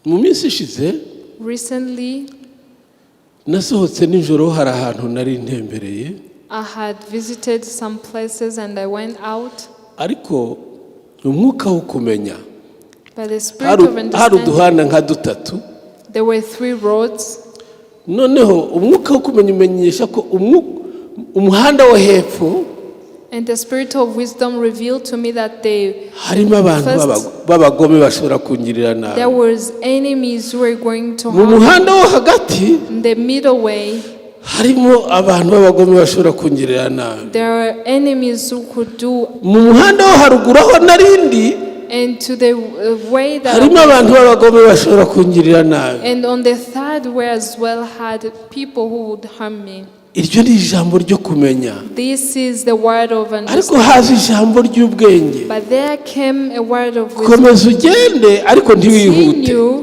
mu minsi ishize Recently, nasohotse nijoro hari ahantu nari ntembereye I had visited some places and I went out. ariko umwuka wo kumenya By the spirit of hari understanding, uduhanda nka dutatu there were 3 roads. noneho umwuka wo kumenya umenyesha ko umuhanda wo hepfo And the spirit of wisdom revealed to me that harimo abantu b'abagome bashobora kungirira nabi. there was enemies who were going to mu harm me. muhanda wo hagati In the middle way, harimo abantu b'abagome bashobora kungirira nabi. there were enemies who could do, mu muhanda wo haruguru aho narindi and to the way that harimo abantu b'abagome bashobora kungirira nabi. and on the third way as well had people who would harm me. iryo ni ijambo ryo kumenya This is the word of ariko understanding. haza ijambo ry'ubwenge But there came a word of wisdom. komeza ugende ariko ntiwihute Continue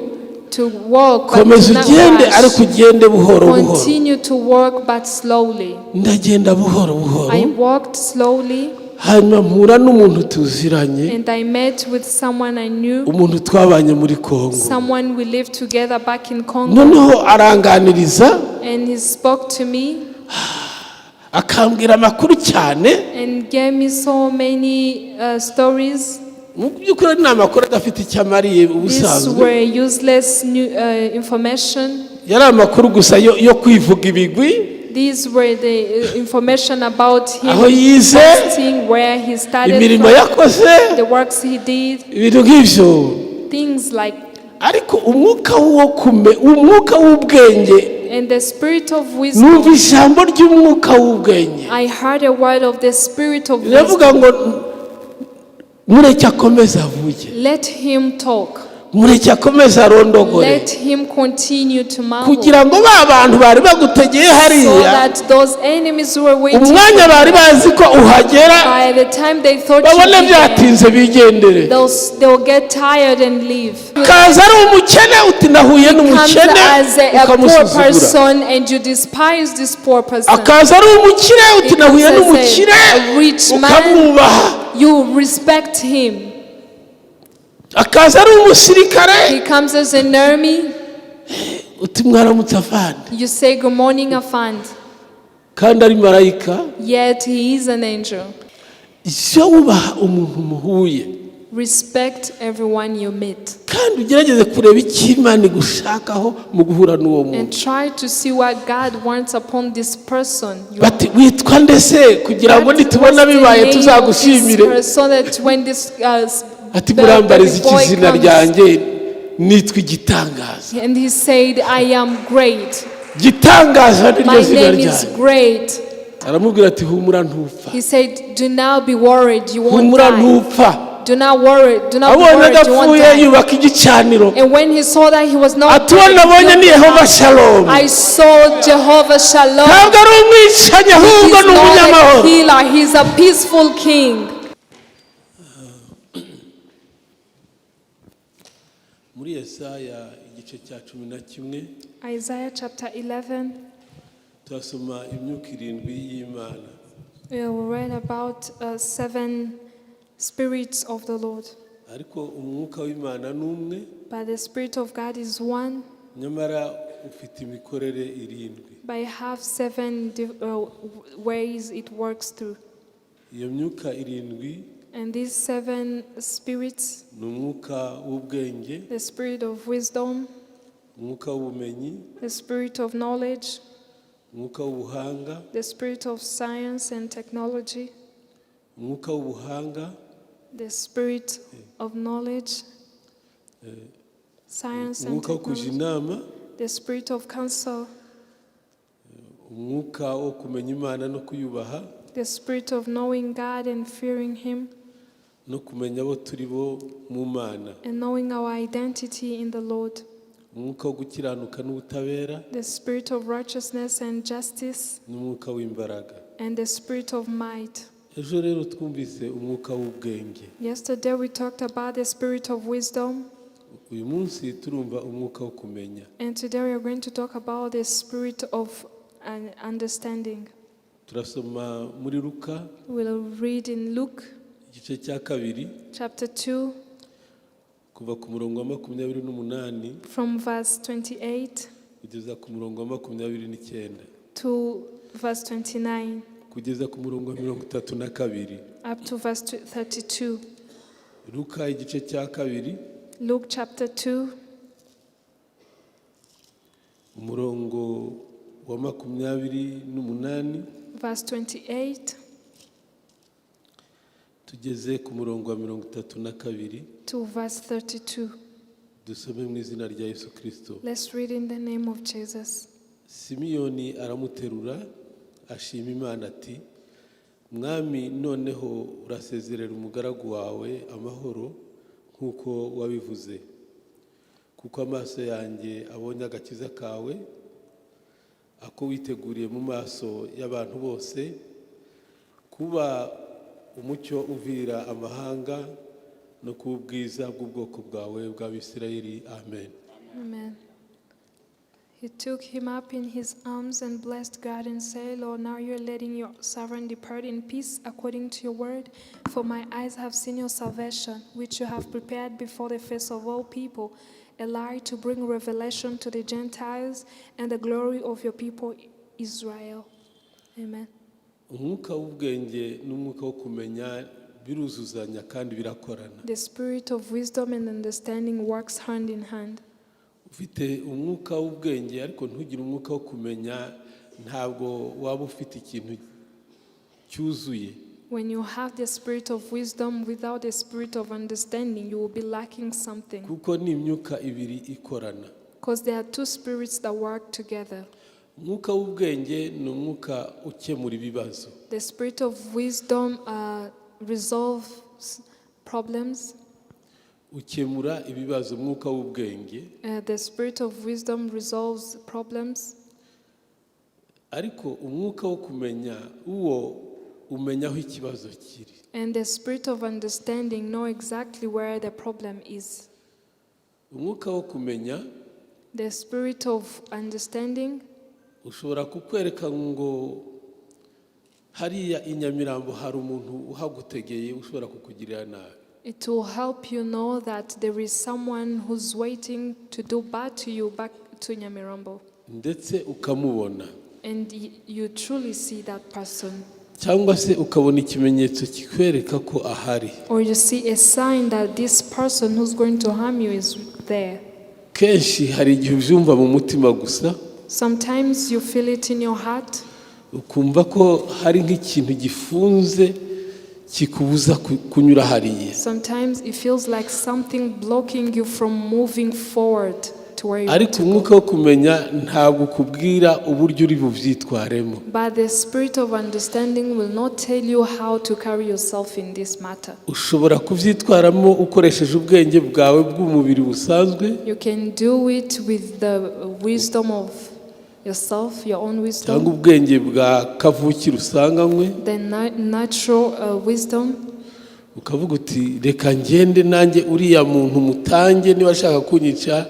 to walk, but komeza do not ugende ariko rush. ugende buhoro buhoro. Continue to walk, but slowly. ndagenda buhoro buhoro I walked slowly, hanyuma mpura n'umuntu tuziranye and I met with someone I knew, umuntu twabanye muri Kongo someone we lived together back in Congo, noneho aranganiriza and he spoke to me akambwira amakuru cyane and gave me so many stories. mu by'ukuri ni amakuru adafite icyo amariye These ubusanzwe were useless information. yari amakuru gusa yo kwivuga ibigwi. These were the information about him, aho yize fasting, where he started imirimo from, yakoze the works he did, ibintu nk'ibyo things like. ariko umwuka umwuka w'ubwenge And the spirit of numva wisdom, ijambo ry'umwuka w'ubwenge I heard a word of the spirit of biravuga wisdom. ngo mureke akomeze avuge Let him talk. mureke akomeze arondogore Let him continue to mumble, kugira ngo ba bantu bari bagutegeye so hariya that those enemies who were waiting umwanya bari bazi ko uhagera by the time they thought babone you'd be there, byatinze bigendere they'll get tired and leave. kaza ari umukene uti nahuye Comes n'umukene as a poor ukamusuzugura person and you despise this poor person. akaza ari umukire uti He nahuye comes as n'umukire a rich man, ukamwubaha you respect him. akaza ari umusirikare He comes as an army, uti mwaramutse afande you say good morning, Afand. kandi ari marayika. Yet he is an angel. icyo wubaha umuntu muhuye Respect everyone you meet kandi ugerageze kureba icyo Imana igushakaho mu guhura n'uwo and muntu. try to see what God wants upon this person. bati witwa ndetse kugira ngo nitubona bibaye tuzagushimire. So that when this ati murambariza iki izina ryanjye nitwa igitangaza. and he said, I am great. gitangaza niryo My zina name is ryanjye. great. aramubwira ati humura ntupfa. He said, do not be worried, you won't humura die. ntupfa. Do not worry, do not be abonye worried, you won't adapfuye die. yubaka igicaniro. And when he saw that he was not ati uwo nabonye ni Yehova Shalom. I saw Jehovah Shalom. ntabwo ari umwicanyi ahubwo He's ni not a umunyamahoro. healer, he's a peaceful king. muri Yesaya igice cya 11 Isaiah chapter 11, turasoma imyuka 7 y'Imana. we will read about 7 spirits of the Lord. ariko umwuka w'Imana ni umwe, But the Spirit of God is one, nyamara ufite imikorere 7. but I have 7 ways it works through. iyo myuka 7 And these 7 spirits, ni umwuka w'ubwenge, the spirit of wisdom, umwuka w'ubumenyi, the spirit of knowledge, umwuka w'ubuhanga, the spirit of science and technology, umwuka w'ubuhanga, the spirit of knowledge, science and umwuka wo kuja technology, inama, the spirit of counsel, umwuka wo kumenya Imana no kuyubaha, the spirit of knowing God and fearing Him, no kumenya abo turi bo mu Mana, and knowing our identity in the Lord, umwuka wo gukiranuka n'ubutabera, the spirit of righteousness and justice, n'umwuka w'imbaraga. and the spirit of might. ejo rero twumvise umwuka w'ubwenge, Yesterday we talked about the spirit of wisdom, uyu munsi turumva umwuka wo kumenya. and today we are going to talk about the spirit of understanding. turasoma muri Luka We'll read in Luke igice cya 2 chapter 2, ku kuva ku murongo wa 28 from verse 28 kugeza ku murongo wa 29 to verse 29 kugeza ku murongo wa 32 up to verse 32. Luka igice cya kabiri Luke chapter 2 umurongo wa 28 verse 28 tugeze ku murongo wa 32 to verse 32. dusome mu izina rya Yesu Kristo. Let's read in the name of Jesus. Simiyoni aramuterura ashima Imana ati, Mwami, noneho urasezerera umugaragu wawe amahoro nkuko wabivuze, kuko amaso yanjye abonye agakiza kawe ako witeguriye mu maso y'abantu bose, kuba umucyo uvira amahanga no kubwiza bw'ubwoko bwawe bw'Abisirayeli. Amen. Amen. He took him up in his arms and blessed God and said, Lord, now you're letting your servant depart in peace according to your word. For my eyes have seen your salvation, which you have prepared before the face of all people, a light to bring revelation to the Gentiles and the glory of your people Israel. Amen. Umwuka w'ubwenge n'umwuka wo kumenya biruzuzanya kandi birakorana. The spirit of wisdom and understanding works hand in hand. Ufite umwuka w'ubwenge ariko ntugire umwuka wo kumenya, ntabwo waba ufite ikintu cyuzuye. When you have the spirit of wisdom without the spirit of understanding, you will be lacking something. Kuko ni imyuka ibiri ikorana. Because there are two spirits that work together. Umwuka w'ubwenge ni umwuka ukemura ibibazo. The spirit of wisdom resolves problems. Ukemura ibibazo umwuka w'ubwenge. The spirit of wisdom resolves problems. Ariko umwuka wo kumenya uwo umenya aho ikibazo kiri. And the spirit of understanding know exactly where the problem is. Umwuka wo kumenya, the spirit of understanding, ushobora kukwereka ngo hariya inyamirambo hari umuntu uhagutegeye ushobora kukugirira nabi. It will help you know that there is someone who's waiting to do bad to you back to Nyamirambo. Ndetse ukamubona. And you truly see that person. Cyangwa se ukabona ikimenyetso kikwereka ko ahari. Or you see a sign that this person who's going to harm you is there. Kenshi hari igihe ubyumva mu mutima gusa. Sometimes you feel it in your heart. Ukumva ko hari nk'ikintu gifunze kikubuza kunyura hariya. Sometimes it feels like something blocking you from moving forward to where you want Ariko to umwuka go. wo kumenya ntabwo kubwira uburyo uri buvyitwaremo. But the spirit of understanding will not tell you how to carry yourself in this matter. Ushobora kuvyitwaramo ukoresheje ubwenge bwawe bw'umubiri busanzwe. You can do it with the wisdom of yourself, your own Cyangwa wisdom, ubwenge bwa kavukire usanganywe. the natural wisdom. Ukavuga uti reka ngende nanjye uriya muntu mutange, niba ashaka kunyica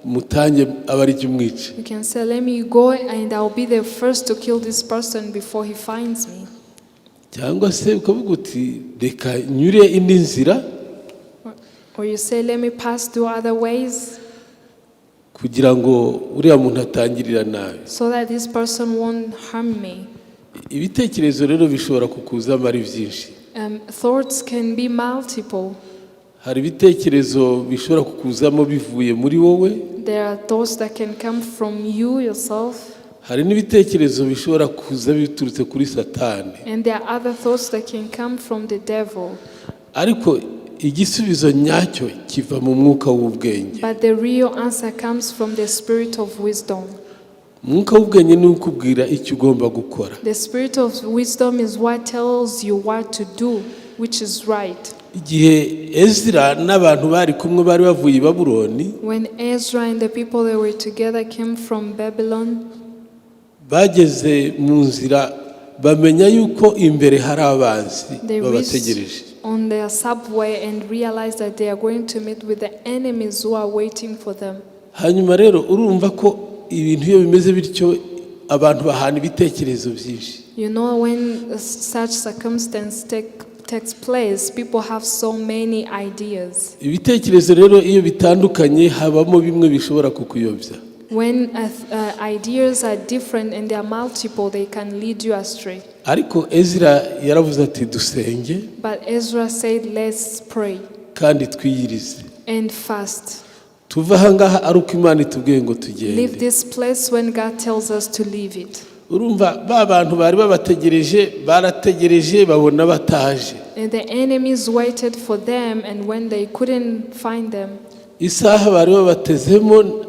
mutange abari cyumwica. You can say, let me go and I'll be the first to kill this person before he finds me. Cyangwa se ukavuga uti reka nyure indi nzira Or you say, let me pass through other ways kugira ngo uriya muntu atangirira nabi. so that this person won't harm me. Ibitekerezo rero bishobora kukuzamo ari byinshi. Thoughts can be multiple. Hari ibitekerezo bishobora kukuzamo bivuye muri wowe. There are thoughts that can come from you yourself. Hari n'ibitekerezo bishobora kuza biturutse kuri Satani. And there are other thoughts that can come from the devil. Ariko igisubizo nyacyo kiva mu mwuka w'ubwenge. But the real answer comes from the spirit of wisdom. Umwuka w'ubwenge ni ukubwira icyo ugomba gukora. The spirit of wisdom is what tells you what to do, which is right. Igihe Ezra n'abantu bari kumwe bari bavuye i Babuloni, When Ezra and the people that were together came from Babylon, bageze mu nzira bamenya yuko imbere hari abanzi they babategereje. reached on their subway and realized that they are going to meet with the enemies who are waiting for them. Hanyuma rero urumva ko ibintu iyo bimeze bityo abantu bahana ibitekerezo byinshi. You know, when such circumstances take takes place, people have so many ideas. Ibitekerezo rero iyo bitandukanye habamo bimwe bishobora kukuyobya. When ideas are different and they are multiple, they can lead you astray. Ariko Ezra yaravuze ati dusenge. But Ezra said, let's pray. Kandi twiyirize. And fast. Tuva hangaha ari uko Imana itubwiye ngo tugende. Leave this place when God tells us to leave it. Urumva ba bantu bari babategereje barategereje babona bataje. And the enemies waited for them, and when they couldn't find them, isaha bari babatezemo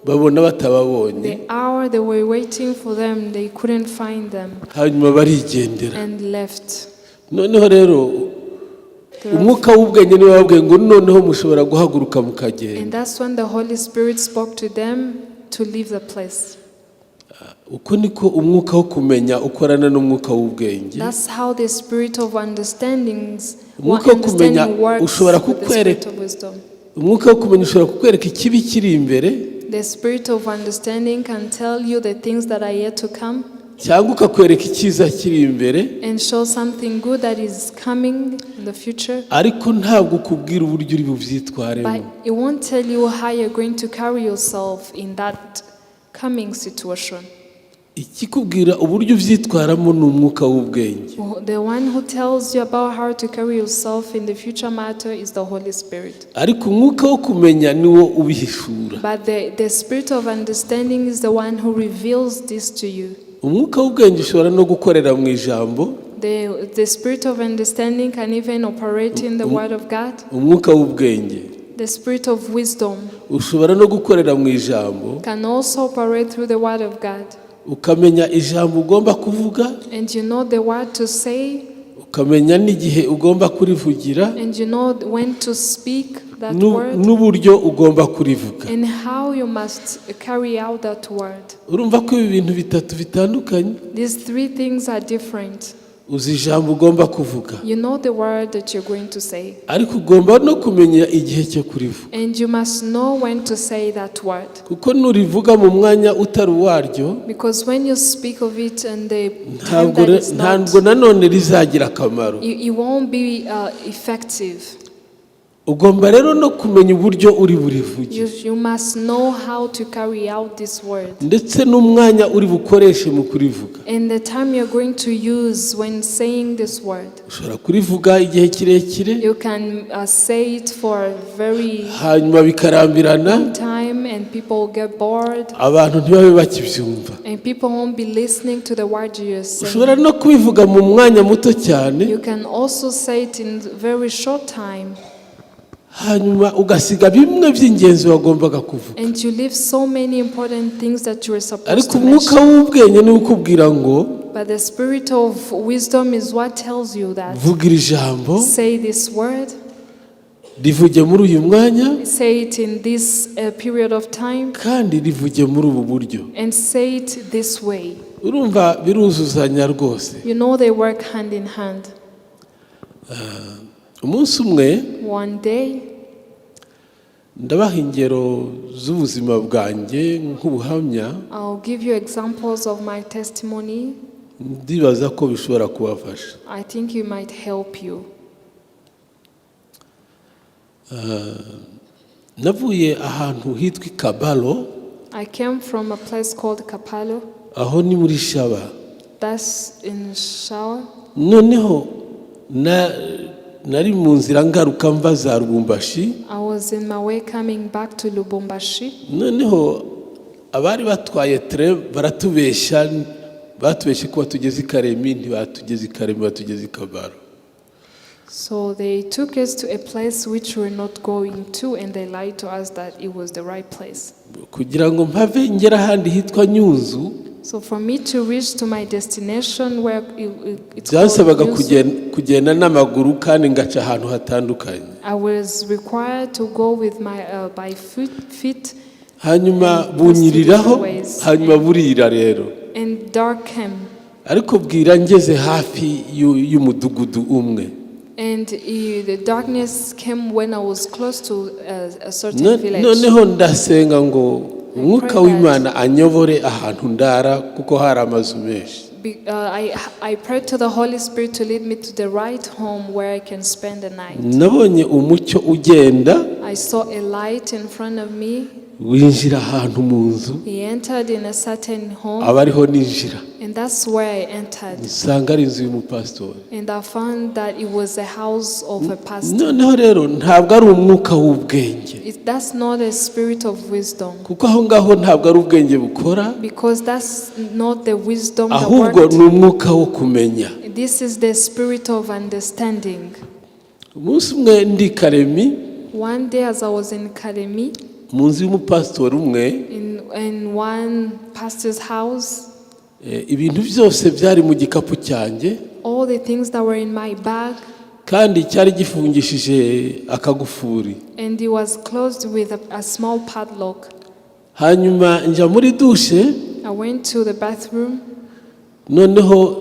babona batababonye. The hour they were waiting for them, they couldn't find them. Hanyuma barigendera. And left. Noneho rero umwuka w'ubwenge niwe wabwiye ngo noneho mushobora guhaguruka mukagenda. And that's when the Holy Spirit spoke to them to leave the place. Uko niko umwuka wo kumenya ukorana n'umwuka w'ubwenge. That's how the spirit of understandings umwuka wo kumenya ushobora kukwereka umwuka wo kumenya ushobora kukwereka ikibi kiri imbere. The spirit of understanding can tell you the things that are yet to come. Cyangwa ukakwereka icyiza kiri imbere. And show something good that is coming in the future. Ariko ntabwo ukubwira uburyo uri buvyitwaremo. But it won't tell you how you're going to carry yourself in that coming situation. Ikikubwira uburyo uvyitwaramo n'umwuka w'ubwenge. The one who tells you about how to carry yourself in the future matter is the Holy Spirit. Ariko umwuka wo kumenya niwo ubihishura. But the spirit of understanding is the one who reveals this to you. Umwuka w'ubwenge ushobora no gukorera mu ijambo. The spirit of understanding can even operate in the word of God. Umwuka w'ubwenge. The spirit of wisdom ushobora no gukorera mu ijambo. Can also operate through the word of God. Ukamenya ijambo ugomba kuvuga. And you know the word to say. Ukamenya n'igihe ugomba kurivugira. And you know when to speak that word. N'uburyo ugomba kurivuga. And how you must carry out that word. Urumva ko ibi bintu bitatu bitandukanye. These three things are different. Uzi ijambo ugomba kuvuga. You know the word that you're going to say. Ariko ugomba no kumenya igihe cyo kurivuga. And you must know when to say that word. Kuko nurivuga mu mwanya utari waryo. Because when you speak of it and the time that is not, ntabwo nanone rizagira akamaro. It won't be effective. Ugomba rero no kumenya uburyo uri burivuge. You must know how to carry out this word. Ndetse n'umwanya uri bukoreshe mu kurivuga. And the time you're going to use when saying this word. Ushobora kurivuga igihe kirekire. You can say it for a very hanyuma bikarambirana. long time and people get bored. Abantu ntibabe bakibyumva. And people won't be listening to the word you're saying. Ushobora no kubivuga mu mwanya muto cyane. You can also say it in very short time. Hanyuma ugasiga bimwe by'ingenzi wagombaga kuvuga. And you leave so many important things that you were supposed Ariko to umwuka w'ubwenge ni ukubwira ngo. But the spirit of wisdom is what tells you that. Vugira ijambo. Say this word. Rivuge muri uyu mwanya. Say it in this period of time. Kandi rivuge muri ubu buryo. And say it this way. Urumva biruzuzanya rwose. You know they work hand in hand. Umunsi umwe. One day. Ndabaha ingero z'ubuzima bwanjye nk'ubuhamya. I'll give you examples of my testimony. Ndibaza ko bishobora kubafasha. I think it might help you. Navuye ahantu hitwa Kabalo. I came from a place called Kapalo. Aho ni muri Shaba. That's in Shawa. Noneho nari mu nzira ngaruka mva za Lubumbashi. I was in my way coming back to Lubumbashi. Noneho abari batwaye train baratubesha ko batugeze Karemi ntibatugeze Karemi batugeze Kabalo. So they took us to a place which we're not going to, and they lied to us that it was the right place. Kugira ngo mpave ngera handi hitwa Nyunzu. So for me to reach to my destination where it's byasabaga kugenda n'amaguru kandi ngaca ahantu hatandukanye. I was required to go with my by feet. Hanyuma bunyiriraho hanyuma burira rero. And dark came. Ariko bwira ngeze hafi y'umudugudu umwe. And the darkness came when I was close to a certain village. Noneho ndasenga ngo umwuka w'Imana anyobore ahantu ndara kuko hari amazu menshi. I prayed to the Holy Spirit to lead me to the right home where I can spend the night. nabonye umucyo ugenda I saw a light in front of me. winjira ahantu mu nzu He entered in a certain home, abariho ninjira and that's where I entered. nsanga ari inzu y'umupasitori. And I found that it was a house of a pastor. noneho rero ntabwo ari umwuka w'ubwenge That's not a spirit of wisdom, kuko aho ngaho ntabwo ari ubwenge bukora because that's not the wisdom that ahubwo worked. ni umwuka wo kumenya. This is the spirit of understanding. umunsi umwe ndi Karemi One day as I was in Karemi, mu nzu y'umupasitori umwe in one pastor's house, ibintu byose byari mu gikapu cyanjye all the things that were in my bag, kandi cyari gifungishije akagufuri. and it was closed with a small padlock. hanyuma njya muri dushe I went to the bathroom, noneho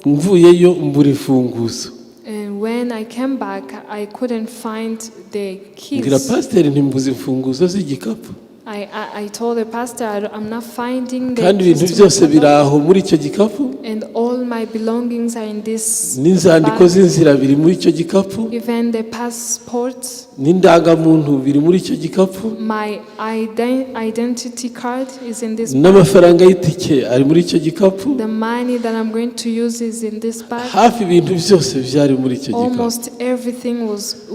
mvuyeyo mbura imfunguzo. and when I came back, I couldn't find the mbwira keys. pasiteri ntimbuze imfunguzo z'igikapu I told the pastor, I'm not finding the kandi ibintu keys to byose my biri padlock, aho muri icyo gikapu and all my belongings are in this n'inzandiko bag. z'inzira biri muri icyo gikapu Even the passports, n'indangamuntu biri muri icyo gikapu my identity card is in this bag. n'amafaranga y'itike ari muri icyo gikapu. The money that I'm going to use is in this bag. hafi ibintu byose byari muri icyo gikapu. Almost everything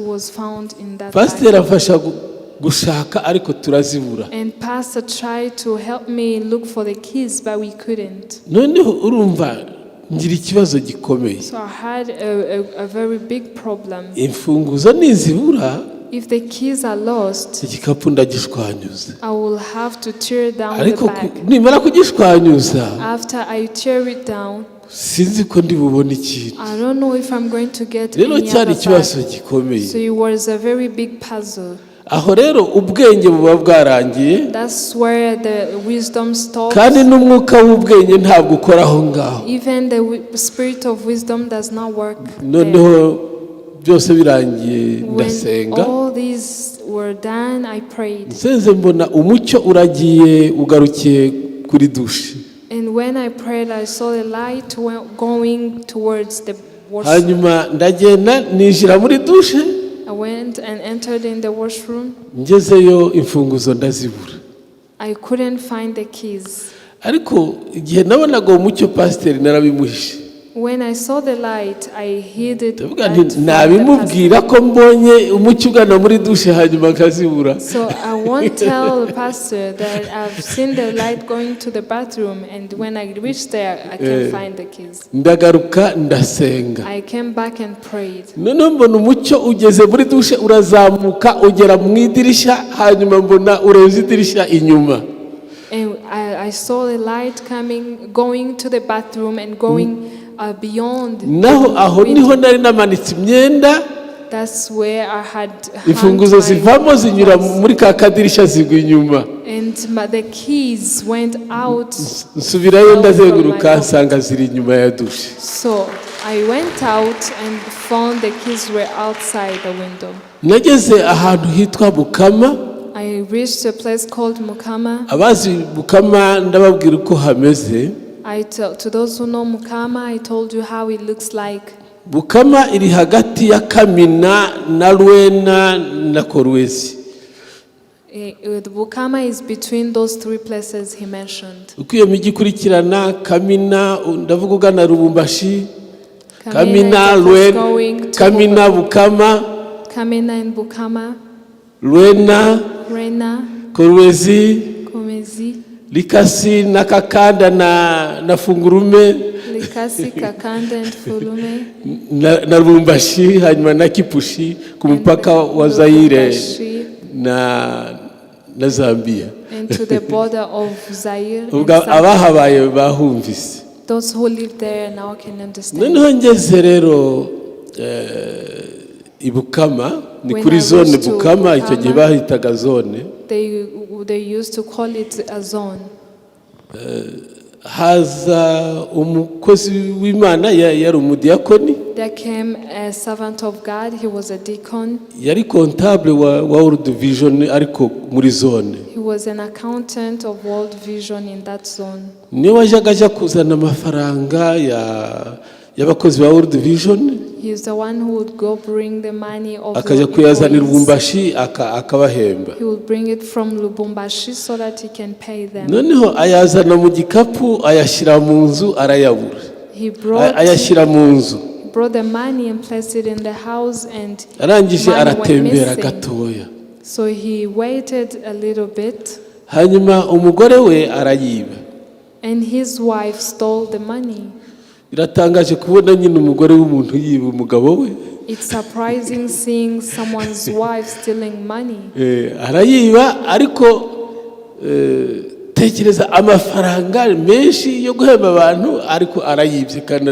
was found in that pasiteri bag. afasha gushaka ariko turazibura. And pastor tried to help me look for the keys, but we couldn't. noneho urumva ngira ikibazo gikomeye. So I had a very big problem. imfunguzo nizibura If the keys are lost, igikapu ndagishwanyuza, I will have to tear down the ariko bag. nimara kugishwanyuza After I tear it down, sinzi ko ndi bubone ikintu. I don't know if I'm going to get rero any cyari other ikibazo bag. gikomeye. So it was a very big puzzle. aho rero ubwenge buba bwarangiye That's where the wisdom stops. kandi n'umwuka w'ubwenge ntabwo ukora aho ngaho. Even the spirit of wisdom does not work there. noneho byose birangiye When ndasenga, all these were done, I prayed. nsenze mbona umucyo uragiye ugarukiye kuri dushe. And when I prayed, I saw the light going towards the washroom. hanyuma ndagenda ninjira muri dushe, I went and entered in the washroom. ngezeyo imfunguzo ndazibura. I couldn't find the keys. ariko igihe nabonaga uwo mucyo pasiteri narabimuhishe. When I saw the light, I hid it. ndavuga nti nabimubwira ko mbonye umucyo ugana muri dushe hanyuma nkazibura. So I won't tell the pastor that I've seen the light going to the bathroom, and when I reached there, I can't find the keys. ndagaruka ndasenga, I came back and prayed. noneho mbona umucyo ugeze muri dushe urazamuka ugera mu idirishya, hanyuma mbona ureza idirishya inyuma. And I saw the light going to the bathroom and going beyond. naho aho niho nari namanitse imyenda, That's where I had imfunguzo zivamo zinyura muri ka kadirishya zigwa inyuma. and the keys went out. nsubirayo ndazenguruka nsanga ziri inyuma ya dushe. So I went out and found the keys were outside the window. nageze ahantu hitwa Bukama. I reached a place called Mukama. abazi Bukama ndababwira uko hameze. To those who know Mukama, I told you how it looks like. Bukama iri hagati ya Kamina na Rwena na Korwezi. The Bukama is between those three places he mentioned. uko iyo mijyi ikurikirana, Kamina ndavuga ugana Lubumbashi, Kamina Rwena, Kamina Bukama, Kamina and Bukama, Rwena, Korwezi, Komezi, Likasi na Kakanda na Fungurume, Likasi, Kakanda and Fulume, na Lubumbashi, hanyuma na Kipushi ku mupaka wa Zaire na Zambia. and to the border of Zaire. abahabaye bahumvise. Those who live there now can understand. noneho ngeze rero Ibukama, ni kuri zone Bukama, icyo gihe bahitaga zone. They used to call it a zone. haza umukozi w'Imana yari umudiyakoni. There came a servant of God. He was a deacon. yari comptable wa World Vision ariko muri zone. He was an accountant of World Vision in that zone. niwe wajyaga ajya kuzana amafaranga y'abakozi ba World Vision. He is the one who would go bring the money of akajya the kuyazana employees. Lubumbashi akabahemba. He would bring it from Lubumbashi so that he can pay them. noneho ayazana mu gikapu ayashyira mu nzu arayabura. He brought ayashyira mu nzu the money and placed it in the house, and arangije money went aratembera missing. gatoya. So he waited a little bit, hanyuma umugore we arayiba. and his wife stole the money. Biratangaje kubona nyine umugore w'umuntu yiba umugabo we. It's surprising seeing someone's wife stealing money. arayiba ariko tekereza amafaranga menshi yo guhemba abantu ariko arayibye kandi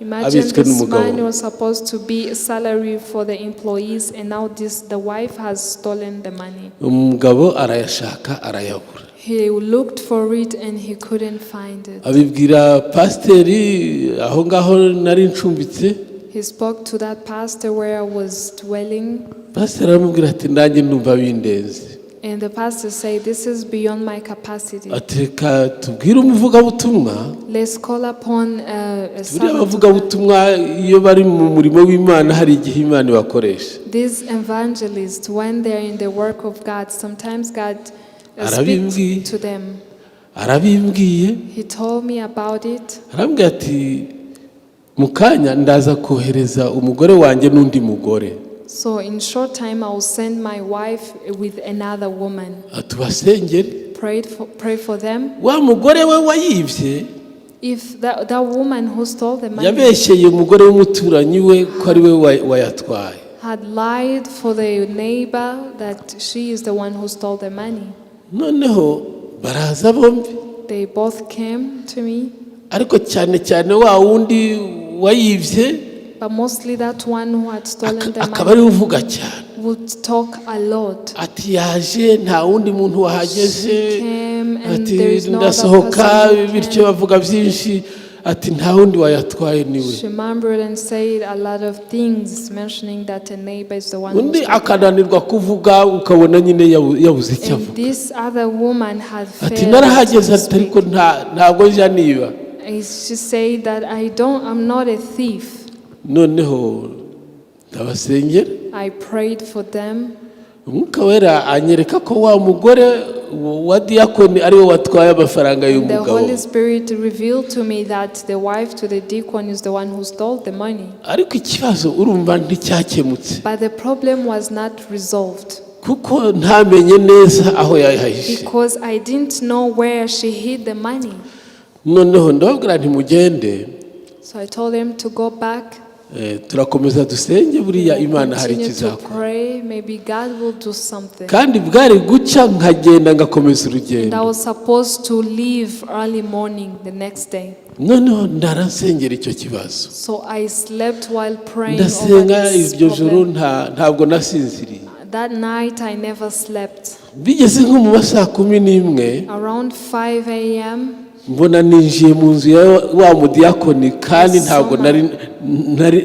Imagine abitswe this n'umugabo. money was supposed to be a salary for the employees, and now the wife has stolen the money. umugabo arayashaka arayabura. He looked for it and he couldn't find it. abibwira pasiteri aho ngaho nari ncumbitse. He spoke to that pastor where I was dwelling, pasiteri aramubwira ati nanjye ndumva bindenze. and the pastor said, "This is beyond my capacity. ati reka tubwire umuvugabutumwa. Let's call upon a buriya servant." abavugabutumwa iyo bari mu murimo w'Imana hari igihe Imana ibakoresha. These evangelists, when they're in the work of God, sometimes God Arabimbwiye. speaks to them. arabimbwiye. He told me about it. arambwira ati mu kanya ndaza kohereza umugore wanjye n'undi mugore. So in short time, I will send my wife with another woman. atubasengere. Pray for them. wa mugore we wayibye If that woman who stole the money yabeshyeye umugore w'umuturanyi we ko ari we wayatwaye. had lied for the neighbor that she is the one who stole the money. noneho baraza bombi. They both came to me, ariko cyane cyane wa wundi wayibye but mostly that one who had stolen the akaba ari money uvuga cyane. would talk a lot. ati yaje nta wundi muntu wahageze. She came and ati there is no other ndasohoka person who bityo came. bavuga byinshi. ati nta wundi wayatwaye niwe. She murmured and said a lot of things, mentioning that a neighbor is the one who undi stole the money. akananirwa kuvuga ukabona nyine yabuze icyo And avuga. this other woman had ati failed narahageze to ati ariko speak. ntabwo njya niba. She said that I'm not a thief. noneho ndabasengera. I prayed for them. umwuka wera anyereka ko wa mugore wa diakoni ari we watwaye amafaranga And the y'umugabo. Holy Spirit revealed to me that the wife to the deacon is the one who stole the money. ariko ikibazo urumva nticyakemutse But the problem was not resolved kuko ntamenye neza aho yayihishe. because I didn't know where she hid the money. noneho ndababwira nti mugende. So I told them to go back, turakomeza dusenge buriya Imana hari continue to ikizakora. pray, maybe God will do something. kandi bwari gucya nkagenda ngakomeza And I urugendo. was supposed to leave early morning the next day. noneho ndarasengera icyo kibazo. So I slept while praying over ndasenga this iryo joro problem. ntabwo nasinziriye. That night I never slept. bigeze nko mu masaa 11 Around 5 a.m. mbona ninjiye mu nzu ya wa mudiakoni kandi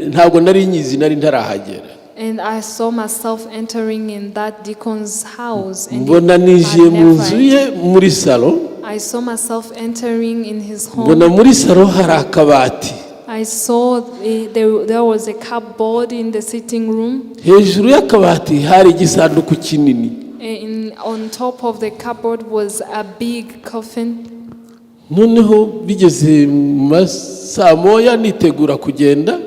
ntabwo nari nyizi nari ntarahagera. And I saw myself entering in that deacon's house. And mbona ninjiye mu nzu ye muri salo. I saw myself entering in his mbona home. muri salo hari akabati. I saw there was a cupboard in the sitting room. hejuru y'akabati hari igisanduku kinini. On top of the cupboard was a big coffin. noneho bigeze mu masaa moya nitegura kugenda.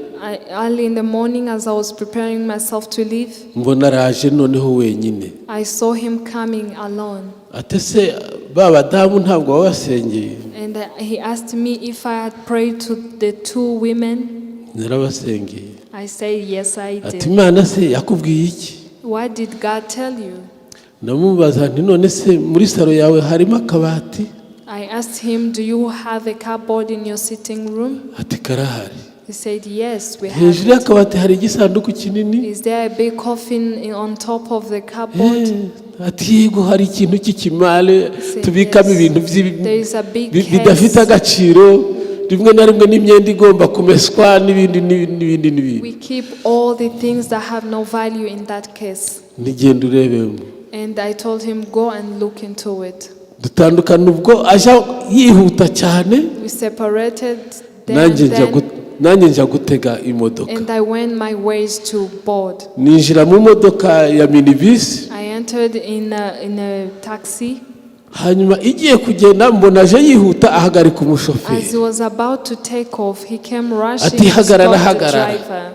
Early in the morning, as I was preparing myself to leave, mbona araje noneho wenyine. I saw him coming alone. atese ba badamu ntabwo wabasengeye. And he asked me if I had prayed to the two women. narabasengeye. I said, yes, I ati did. Imana se yakubwiye iki? What did God tell you? namubaza nti none se muri salo yawe harimo akabati? I asked him, do you have a cupboard in your sitting room? ati karahari. He said, yes, we have hejuru it. y'akabati hari igisanduku kinini. Is there a big coffin on top of the cupboard? ati yego hari ikintu cy'ikimale said, tubikamo yes. ibintu There is a big bidafite case. agaciro rimwe na rimwe n'imyenda igomba kumeswa n'ibindi. We keep all the things that have no value in that case. nigenda urebemo. And I told him, go and look into it. dutandukana ubwo aja yihuta cyane We separated then, nanjye njya gutega imodoka. and I went my ways to board. Ninjira mu modoka ya minibus. I entered in a taxi. Hanyuma igiye kugenda mbona aje yihuta ahagarika umushoferi. As he was about to take off, he came rushing Ati to stop hagarara, the driver.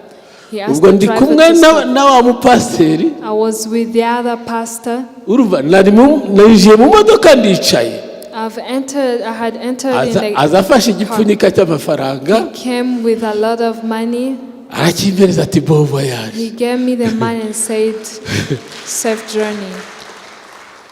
He asked ubwo the ndi driver kumwe to stop. na wa mupasiteri. I was with the other pastor. Urumva narinjiye mu modoka ndicaye. I had entered in the azafashe igipfunyika cy'amafaranga. He came with a lot of money. Arakimpereza ati bon voyage. He gave me the money and said, safe journey.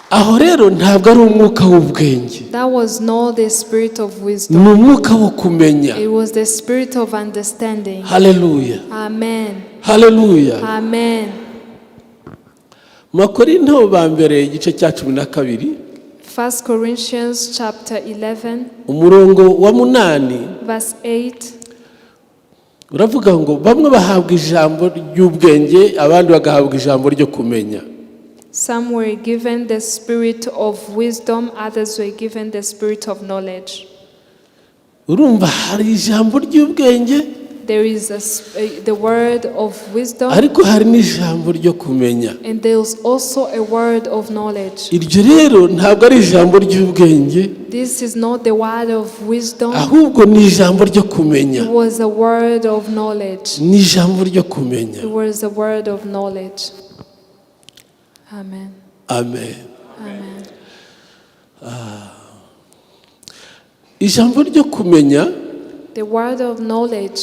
Aho rero ntabwo ari umwuka w'ubwenge. That was not the spirit of wisdom. Ni umwuka wo kumenya. It was the spirit of understanding. Hallelujah. Amen. Hallelujah. Amen. Makorinto ba mbere igice cya 12. 1 Corinthians chapter 11. Umurongo wa 8. Verse 8. Uravuga ngo bamwe bahabwa ijambo ry'ubwenge abandi bagahabwa ijambo ryo kumenya. Some were given the spirit of wisdom, others were given the spirit of knowledge. Urumva hari ijambo ry'ubwenge. There is the word of wisdom. Ariko hari n'ijambo ryo kumenya. And there is also a word of knowledge. Iryo rero ntabwo ari ijambo ry'ubwenge. This is not the word of wisdom. Ahubwo ni ijambo ryo kumenya. It was a word of knowledge. Ni ijambo ryo kumenya. It was a word of knowledge. Amen. Amen. Amen. Ijambo ryo kumenya. The word of knowledge.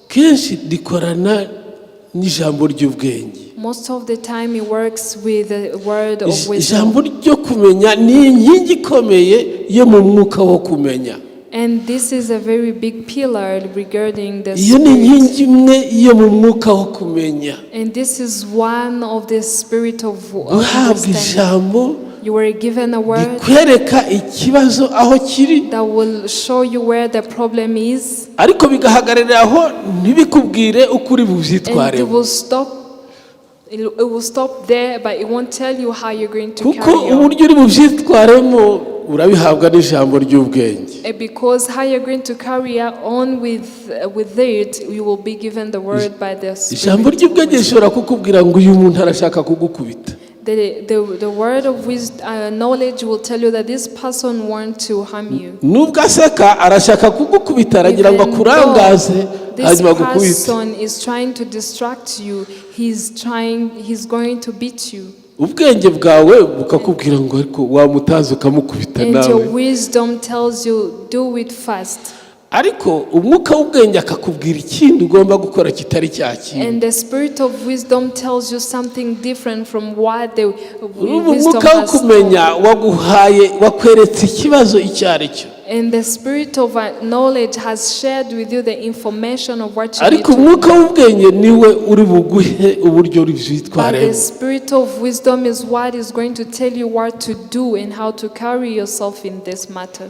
Kenshi dikorana n'ijambo ry'ubwenge. Most of the time it works with the word of wisdom. Ijambo ryo kumenya ni inkingi ikomeye yo mu mwuka wo kumenya. And this is a very big pillar regarding the Iyo ni inkingi spirit. imwe yo mu mwuka wo kumenya. And this is one of the spirit of Guhabwa understanding. ijambo You were given a word rikwereka ikibazo aho kiri. that will show you where the problem is. Ariko bigahagararira aho ntibikubwire uko uri And buvyitwaremo. it will stop there, but it won't tell you how you're going to Kuko carry on. uburyo uri buvyitwaremo urabihabwa n'ijambo ry'ubwenge. Because how you're going to carry on with it, you will be given the word by the Ijambo Spirit. ry'ubwenge rishobora kukubwira ngo uyu muntu arashaka kugukubita. The word of wisdom, knowledge will tell you that this person wants to harm you. Nubwo aseka arashaka kugukubita aragira ngo akurangaze This hanyuma gukubita. person is trying to distract you. He's going to beat you. Ubwenge bwawe bukakubwira ngo ariko wamutaza ukamukubita And your nawe. wisdom tells you, do it fast. Ariko umwuka w'ubwenge akakubwira ikindi ugomba gukora kitari cya kintu. And the spirit of wisdom tells you something different from what the wisdom Umwuka wo has told kumenya you. waguhaye wakweretse ikibazo icyo ari cyo. And the spirit of knowledge has shared with you the information of what you need Ariko to umwuka do. w'ubwenge niwe uri buguhe uburyo uri But the vyitwaremo. spirit of wisdom is what is going to tell you what to do and how to carry yourself in this matter.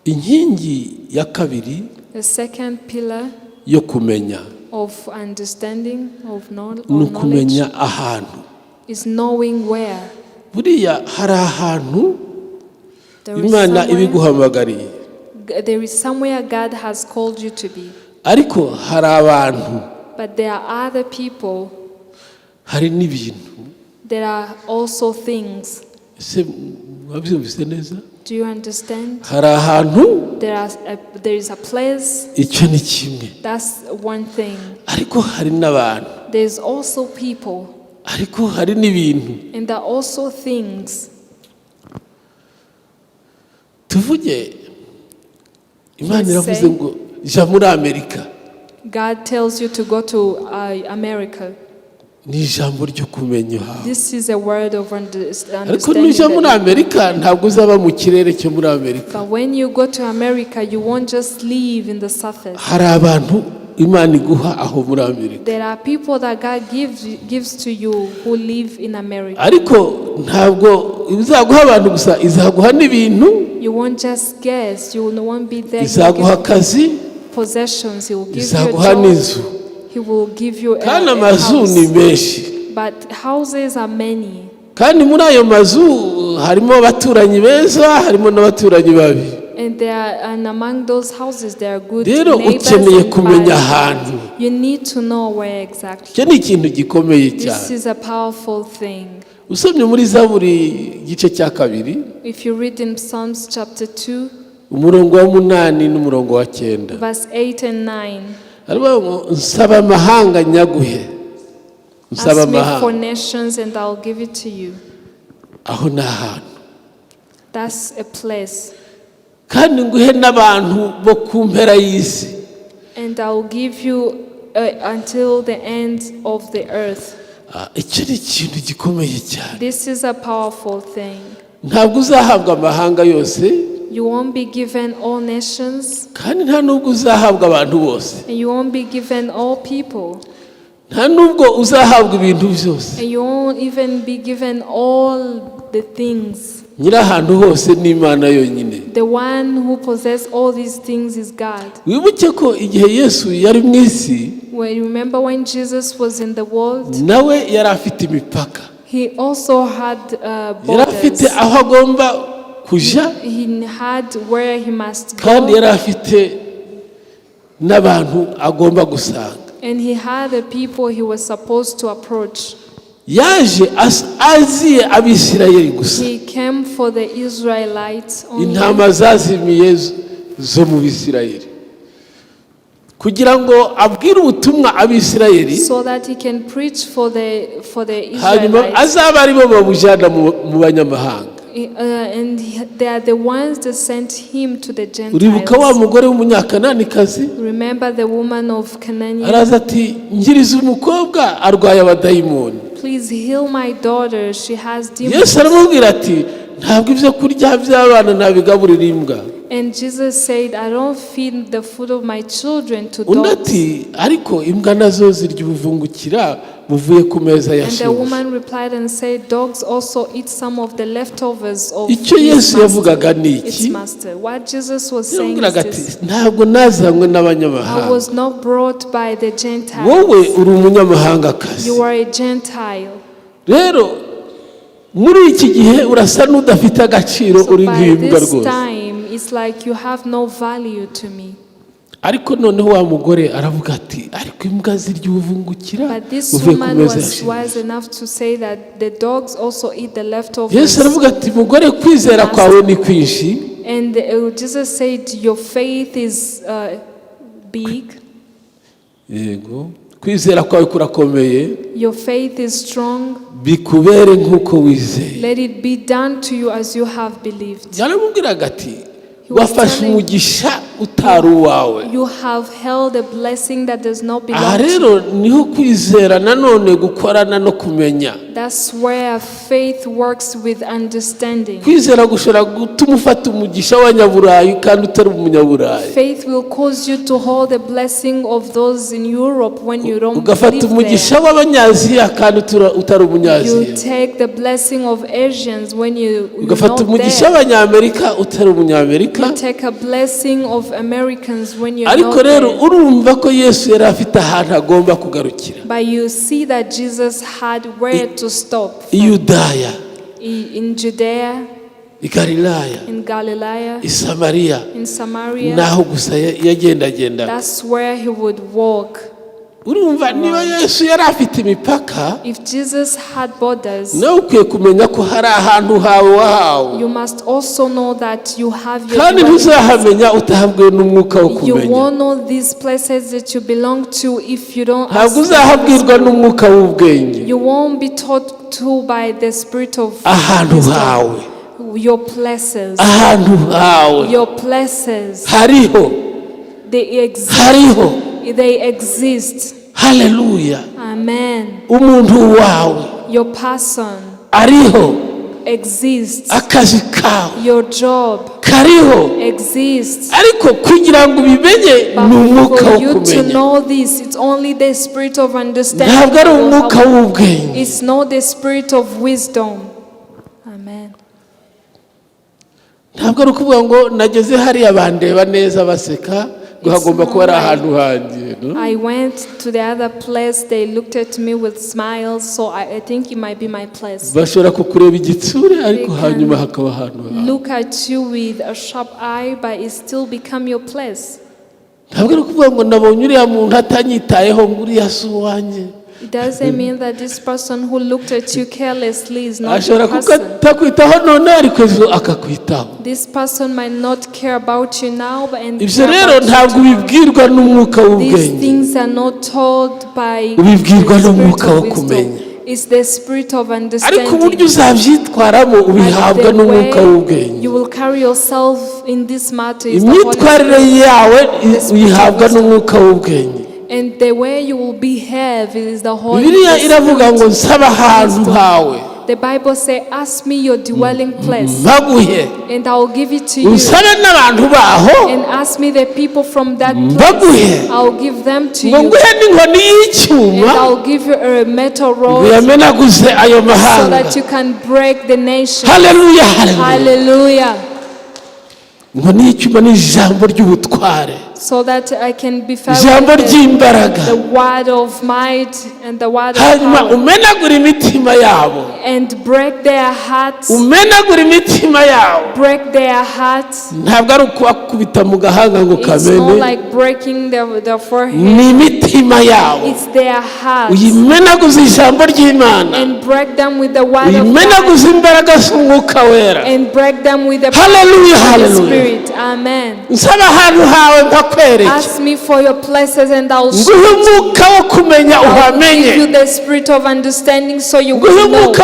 Inkingi ya kabiri The second pillar yo kumenya of understanding, of ni knowledge, ukumenya ahantu. is knowing where. Buriya hari ahantu There is Imana somewhere, ibiguhamagariye. there is somewhere God has called you to be. Ariko hari abantu, But there are other people, hari n'ibintu. there are also things. Ese wabyumvise neza? Do you understand? Hari ahantu There is a place, icyo ni kimwe. that's one thing. Ariko hari n'abantu. There's also people, Ariko hari n'ibintu. and there are also things. Tuvuge Imana Let's iravuze say- ngo jya muri Amerika. God tells you to go to America. Ni ijambo ryo kumenya uhawe. This is a word of Ariko understanding. nujya muri that- Amerika ntabwo uzaba mu kirere cyo muri Amerika. But when you go to America, you won't just live in the surface. Hari abantu Imana iguha aho muri Amerika. There are people that God gives to you who live in America. Ariko ntabwo izaguha abantu gusa, izaguha n'ibintu, You won't just guess. You won't be there. He will izaguha give akazi, you possessions. He will give you izaguha a job. n'inzu. He will give you Kandi a amazu ni house. menshi. But houses are many. kandi muri ayo mazu harimo abaturanyi beza harimo n'abaturanyi babi. And among those houses there are good Rero neighbors ukeneye and kumenya bad. ahantu. You need to know where exactly. Icyo ni ikintu gikomeye This cyane. is a powerful thing. Usomye muri Zaburi igice cya 2 If you read in Psalms chapter 2, umurongo wa 8 n'umurongo wa 9. verse 8 and 9. Ariko nsaba amahanga nyaguhe. Nsaba Ask me for amahanga. nations and I'll give it to you. Aho ni ahantu. That's a place. Kandi nguhe n'abantu bo ku mpera y'isi. And I'll give you until the end of the earth. Icyo ni ikintu gikomeye cyane. This is a powerful thing. Ntabwo uzahabwa amahanga yose. You won't be given all nations. Kandi nta nubwo uzahabwa abantu bose. And you won't be given all people. Nta nubwo uzahabwa ibintu byose. And you won't even be given all the things. Nyirahantu hose ni Imana yonyine. The one who possesses all these things is God. Wibuke ko igihe Yesu yari mu isi, Well, you remember when Jesus was in the world, nawe yari afite imipaka. he also had Yari afite borders. aho agomba kuja, He had where he must kandi go, yari afite n'abantu agomba gusanga. and he had the people he was supposed to approach. Yaje aziye Abisirayeli gusa. He came for the Israelites only, Intama zazimiye zo mu Bisirayeli. Kugira ngo abwire ubutumwa Abisirayeli, so that he can preach for the hanyuma Israelites. azaba ari bo babujana mu banyamahanga. And they are the ones that sent him to the Uribuka wa Gentiles. mugore w'umunyakananikazi Remember the woman of Canaan? araza ati ngiriza umukobwa arwaye abadayimoni. Please heal my daughter. She has demons. Yesu aramubwira ati ntabwo ibyo kurya by'abana nabigaburira imbwa. And Jesus said, I don't feed the food of my children to Undi dogs. ati ariko imbwa nazo zirya ubuvungukira buvuye ku meza ya And the shebuja. woman replied and said, dogs also eat some of the leftovers of Icyo his Yesu yavugaga master. ni Its iki? master. What Jesus was saying Yaramubwiraga is ati this: ntabwo nazanywe I n'abanyamahanga. was not brought by the Wowe Gentiles. uri umunyamahangakazi. You are a Gentile. Rero muri iki gihe urasa n'udafite agaciro So uri by nk'imbwa this rwose. time, it's like you have no value to me. Ariko noneho wa mugore aravuga ati ariko imbwa zirya ubuvungukira But this buvuye ku woman meza ya was shebuja. wise enough to say that the dogs also eat the leftovers. Yesu aravuga ati mugore kwizera kwawe ni kwinshi. And Jesus said, your faith is big. Yego. Kwizera kwawe kurakomeye. Your faith is strong. Bikubere nk'uko wizeye. Let it be done to you as you have believed. Yaramubwiraga ati was wafashe telling- umugisha utari uwawe. You have held a blessing that does not Aha belong to you. rero niho kwizera nanone gukorana no kumenya. That's where faith works with understanding. Kwizera gushobora gutuma ufata umugisha w'abanyaburayi kandi utari umunyaburayi. Faith will cause you to hold the blessing of those in Europe when you don't Ugafata live umugisha there. w'abanyaziya kandi utari You umunyaziya. take the blessing of Asians when you're Ugafata not umugisha there. w'abanyamerika utari umunyamerika. You take a blessing of Americans when you're Ariko not rero there. urumva ko Yesu yari afite ahantu agomba kugarukira. But you see that Jesus had where to stop. I Yudaya, In Judea, i Galilaya, in Galilee, i Samariya, in Samaria. naho gusa yagendagenda. That's where he would walk. Urumva niba Yesu yari afite imipaka, If Jesus had borders, nawe ukwiye kumenya ko hari ahantu hawe wahawe. you must also know that you have your Kandi dwelling. ntuzahamenya utahabwiwe n'umwuka wo You kumenya. won't know these places that you belong to if you don't Ntabwo ask. uzahabwirwa n'umwuka w'ubwenge. You won't be taught to by the spirit of Ahantu wisdom. hawe, Your places. ahantu hawe Your places. hariho, They exist. hariho. They exist. Haleluya. Amen. Umuntu wawe Your person ariho, exists. akazi kawe Your job kariho. exists. Ariko kugira ngo ubimenye ni umwuka But wo for you to kumenya. know this, it's only the spirit of understanding. Ntabwo ari that will umwuka help. w'ubwenge. It's not the spirit of wisdom. Amen. Ntabwo ari ukuvuga ngo nageze hariya bandeba neza baseka ngo hagomba kuba ari ahantu hanjye. I went to the other place. They looked at me with smiles, so I think it might be my place. bashobora kukureba igitsure ariko hanyuma hakaba ahantu hawe. Look at you with a sharp eye, but it still become your place. ntabwo ari ukuvuga ngo nabonye uriya muntu atanyitayeho ngo uriya si uwanjye. It doesn't mean that this person who looked at you carelessly is not your ashobora person. kutakwitaho none ariko ejo akakwitaho. This person might not care about you now, but ibyo rero ntabwo ubibwirwa n'umwuka these w'ubwenge, things are not told by ubibwirwa the n'umwuka wo spirit of kumenya. wisdom. It's the spirit of ariko understanding. uburyo uzabyitwaramo ubihabwa And the n'umwuka way w'ubwenge. you will carry yourself in this matter is the Holy imyitwarire Spirit. yawe uyihabwa n'umwuka w'ubwenge. And the way you will behave is the Holy bibiliya iravuga ngo Spirit. nsaba ahantu hawe The Bible says, ask me your dwelling place, mbaguhe, and I will give it to you. usabe n'abantu baho And ask me the people from that mbaguhe, place, I will give them to ngo you. nguhe n'inkoni And y'icyuma I will give you a metal ngo rod yamenaguze ayo so mahanga. that you can break the nation. haleluya haleluya. Hallelujah. inkoni y'icyuma ni ijambo ry'ubutware, So that I can be ijambo found the ry'imbaraga, word of might and the word of hanyuma power. umenagura imitima yabo, And break their hearts. umenagura imitima yabo. Break their hearts. ntabwo ari ukubakubita mu gahanga ngo It's not kamene, like breaking their forehead. ni imitima yabo. It's their hearts. uyimenaguza ijambo ry'Imana, And break them with the word of God. uyimenaguza imbaraga z'umwuka wera. And break them with the Hallelujah, power of the hallelujah. Spirit. Amen. nsaba ahantu hawe mpakwereke, Ask me for your places and I'll show nguhe you. umwuka wo kumenya I'll give you uhamenye, the spirit of understanding so you nguhe will know. umwuka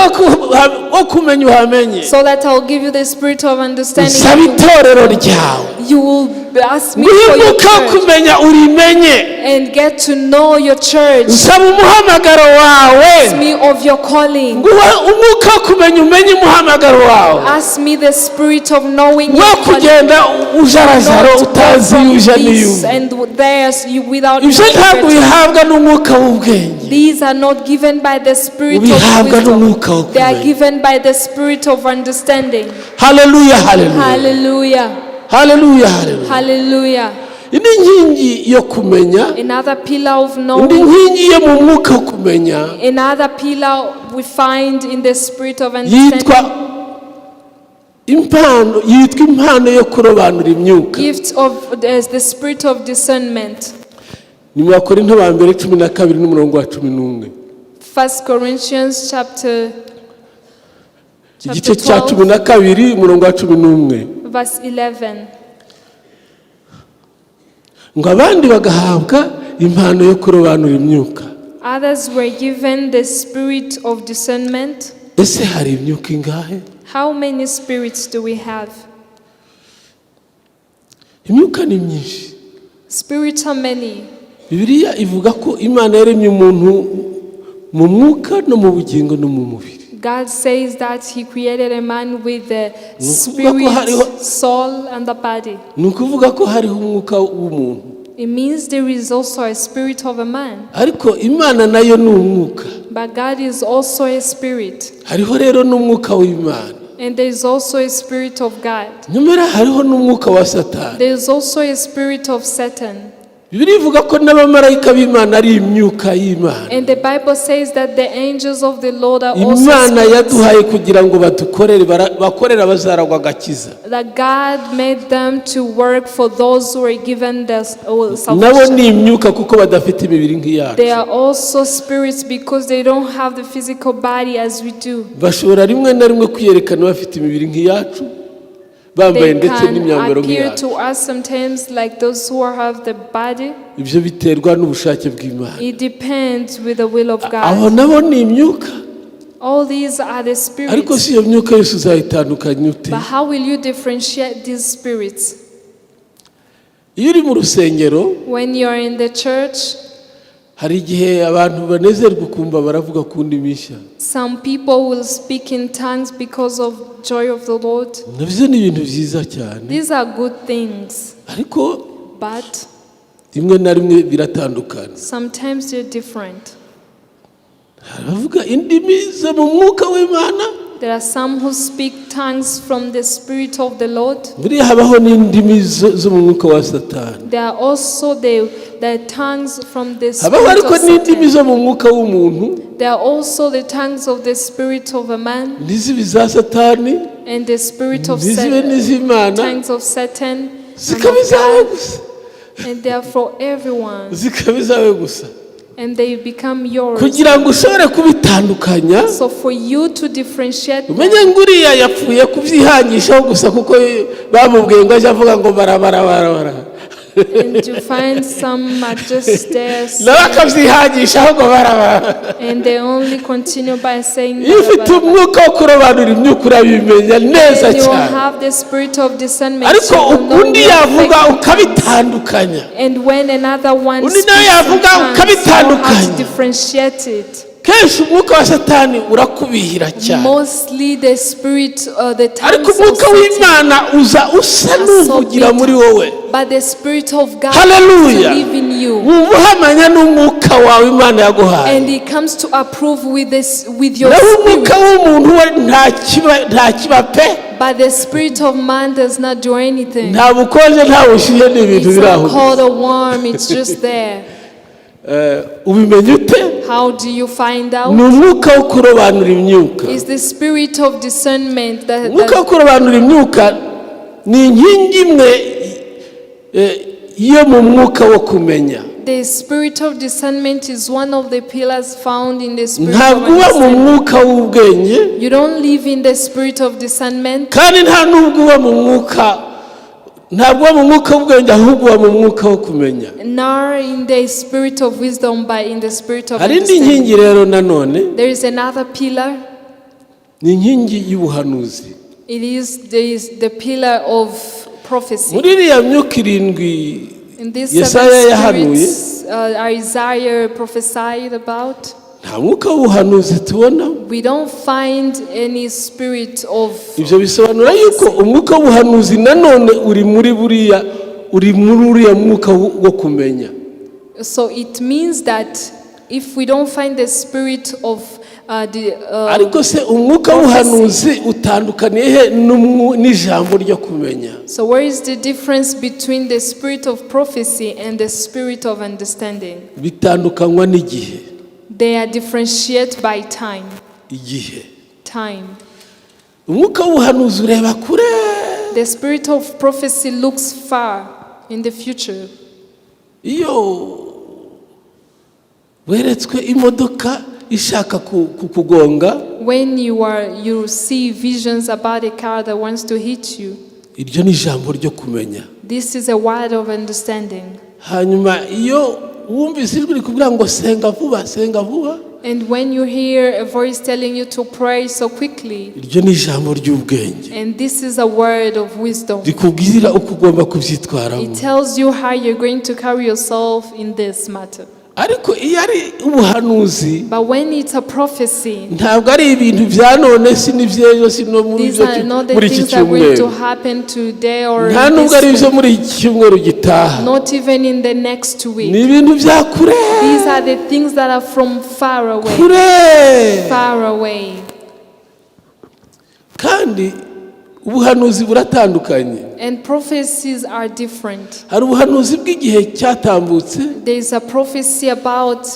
wo kumenya uhamenye. So that I'll give you the spirit of understanding. nsaba itorero ryawe, You will ask me nguhe for your umwuka wo church kumenya urimenye. and get to know your church. nsaba umuhamagaro wawe, Ask me of your calling. nguhe umwuka wo kumenya umenye umuhamagaro wawe, Ask me the spirit of knowing wo your calling. kugenda ujarazaro Not go utazi from uje this n'iyumva. and there's you without ibyo ntabwo knowing. bihabwa n'umwuka w'ubwenge, These are not given by the spirit of ubihabwa n'umwuka wo wisdom. They are kumenya. given by the spirit of understanding. haleluya haleluya Hallelujah. haleluya haleluya. Hallelujah. indi nkingi yo kumenya, Another pillar of indi knowing. nkingi yo mu mwuka wo kumenya Another pillar we find in the spirit of yitwa understanding. impano yo kurobanura imyuka. Gift of there's the spirit of discernment. ni mu Bakorinto ba mbere 12 n'umurongo wa 11, 1 Corinthians chapter igice cya 12 12 umurongo wa 11, verse 11. ngo abandi bagahabwa impano yo kurobanura imyuka. Others were given the spirit of discernment. ese hari imyuka ingahe? How many spirits do we have? imyuka ni myinshi. Spirits are many. bibiliya ivuga ko Imana yaremye umuntu mu mwuka no mu bugingo no mu mubiri. God says that He created a man with the Nukuvuga ko hariho- spirit, soul, and the body. ni ukuvuga ko hariho umwuka w'umuntu, It means there is also a spirit of a man. ariko Imana nayo ni umwuka. But God is also a spirit. hariho rero n'umwuka w'Imana, And there is also a spirit of God. nyamara hariho n'umwuka wa Satani. There is also a spirit of Satan. bibiliya ivuga ko n'abamarayika b'Imana ari imyuka y'Imana. And the Bible says that the angels of the Lord are also Imana spirits. yaduhaye kugira ngo badukorere, bakorere abazaragwa agakiza. That God made them to work for those who are given the nabo salvation. ni imyuka kuko badafite imibiri nk'iyacu. They are also spirits because they don't have the physical body as we do. bashobora rimwe na rimwe kwiyerekana bafite imibiri nk'iyacu, bambaye They ndetse can n'imyambaro appear nk'iyacu. to us sometimes like those who have the body. ibyo biterwa n'ubushake bw'Imana. It depends with the will of abo God. nabo ni imyuka, All these are the ariko spirits. si iyo myuka yose uzayitandukanya ute? But how will you differentiate these spirits? iyo uri mu rusengero, When you're in the church, hari igihe abantu banezerwa ukumva baravuga ku ndimi nshya. some people will speak in tongues because of joy of the Lord. nabyo ni ibintu byiza cyane, These are good things, ariko but rimwe na rimwe biratandukana. sometimes they're different. baravuga indimi zo mu mwuka w'Imana, There are some who speak tongues from the Spirit of the Lord. buriya habaho n'indimi zo mu mwuka wa Satani. There are also the tongues from the Habaho Spirit ariko of n'indimi Satan. zo mu mwuka w'umuntu, There are also the tongues of the Spirit of a man n'izibi za Satani, and the Spirit of n'izibe Satan. n'iz'Imana, Tongues of Satan and zikaba of izawe God. gusa. And they are for everyone. Zikaba izawe gusa. And they become yours. Kugira ngo ushobore kubitandukanya, So for you to differentiate them, umenye ngo uriya yapfuye kubyihangishaho gusa kuko bamubwiye ngo ajye avuga ngo barabara. and you find some are just there nawe akabyihangishaho ngo barabara. and they only continue by saying Iyo ufite umwuka wo kurobanura imyuka urabimenya neza and you will cyane. have the spirit of discernment. Ariko You will know undi the yavuga effect. ukabitandukanya. And when another one Undi speaks nawe in yavuga tongues, you know how ukabitandukanya. to differentiate it. Kenshi umwuka wa Satani urakubihira cyane. Mostly the spirit, the Ariko tongues of umwuka Satan. w'Imana uza usa n'uvugira muri wowe. But the Spirit of God Hallelujah. to live in you. Wumva uhamanya n'umwuka wawe Imana yaguhaye. And He comes to approve with your naho umwuka spirit. w'umuntu we nta kiba pe. But the Spirit of man does not do anything. Nta bukonje nta bushyuhe n'ibintu It's biri not aho. cold or warm, it's just there. Ubimenya ute? How do you find Ni out? umwuka wo kurobanura imyuka. It's the spirit of discernment Umwuka wo kurobanura imyuka ni inkingi imwe yo mu mwuka wo kumenya. the spirit of discernment is one of the pillars found in the spirit of Ntabwo uba mu understanding. mwuka w'ubwenge, You don't live in the spirit of discernment, kandi nta n'ubwo uba mu mwuka, ntabwo uba mu mwuka w'ubwenge, ahubwo uba mu mwuka wo kumenya. nor in the spirit of wisdom, but in the spirit of Hari indi understanding. nkingi rero nanone, There is another pillar. ni inkingi y'ubuhanuzi. There is the pillar of prophecy. Muri iriya myuka irindwi In these Yesaya seven yahanuye, spirits Isaiah prophesied about, nta mwuka w'ubuhanuzi tubona. we don't find any spirit of. Ibyo bisobanura yuko umwuka w'ubuhanuzi nanone uri muri uriya mwuka wo kumenya. So it means that if we don't find the spirit of Ariko se umwuka w'ubuhanuzi utandukaniye he n'ijambo ryo kumenya? so where is the difference between the spirit of prophecy and the spirit of understanding? Bitandukanywa n'igihe. They are differentiated by time. Igihe. Time. Umwuka w'ubuhanuzi ureba kure. The spirit of prophecy looks far in the future. Iyo weretswe imodoka ishaka kukugonga, When you see visions about a car that wants to hit you, iryo ni ijambo ryo kumenya. this is a word of understanding. Hanyuma iyo wumvise ijwi rikubwira ngo senga vuba, senga vuba, And when you hear a voice telling you to pray so quickly, iryo ni ijambo ry'ubwenge. and this is a word of wisdom. Rikubwira uko ugomba kubyitwaramo. It tells you how you're going to carry yourself in this matter. Ariko iyo ari ubuhanuzi, But when it's a prophecy, ntabwo ari ibintu bya none, si n'ibyejo, si no muri these are not the iki things that are going to cyumweru. happen today or Nta in nubwo ari this ibyo week. muri iki cyumweru gitaha. Not even in the next Ni week. ibintu bya kure. These are the things that are from far away. Kure. Far away. Kandi ubuhanuzi buratandukanye. And prophecies are different. Hari ubuhanuzi bw'igihe cyatambutse, There is a prophecy about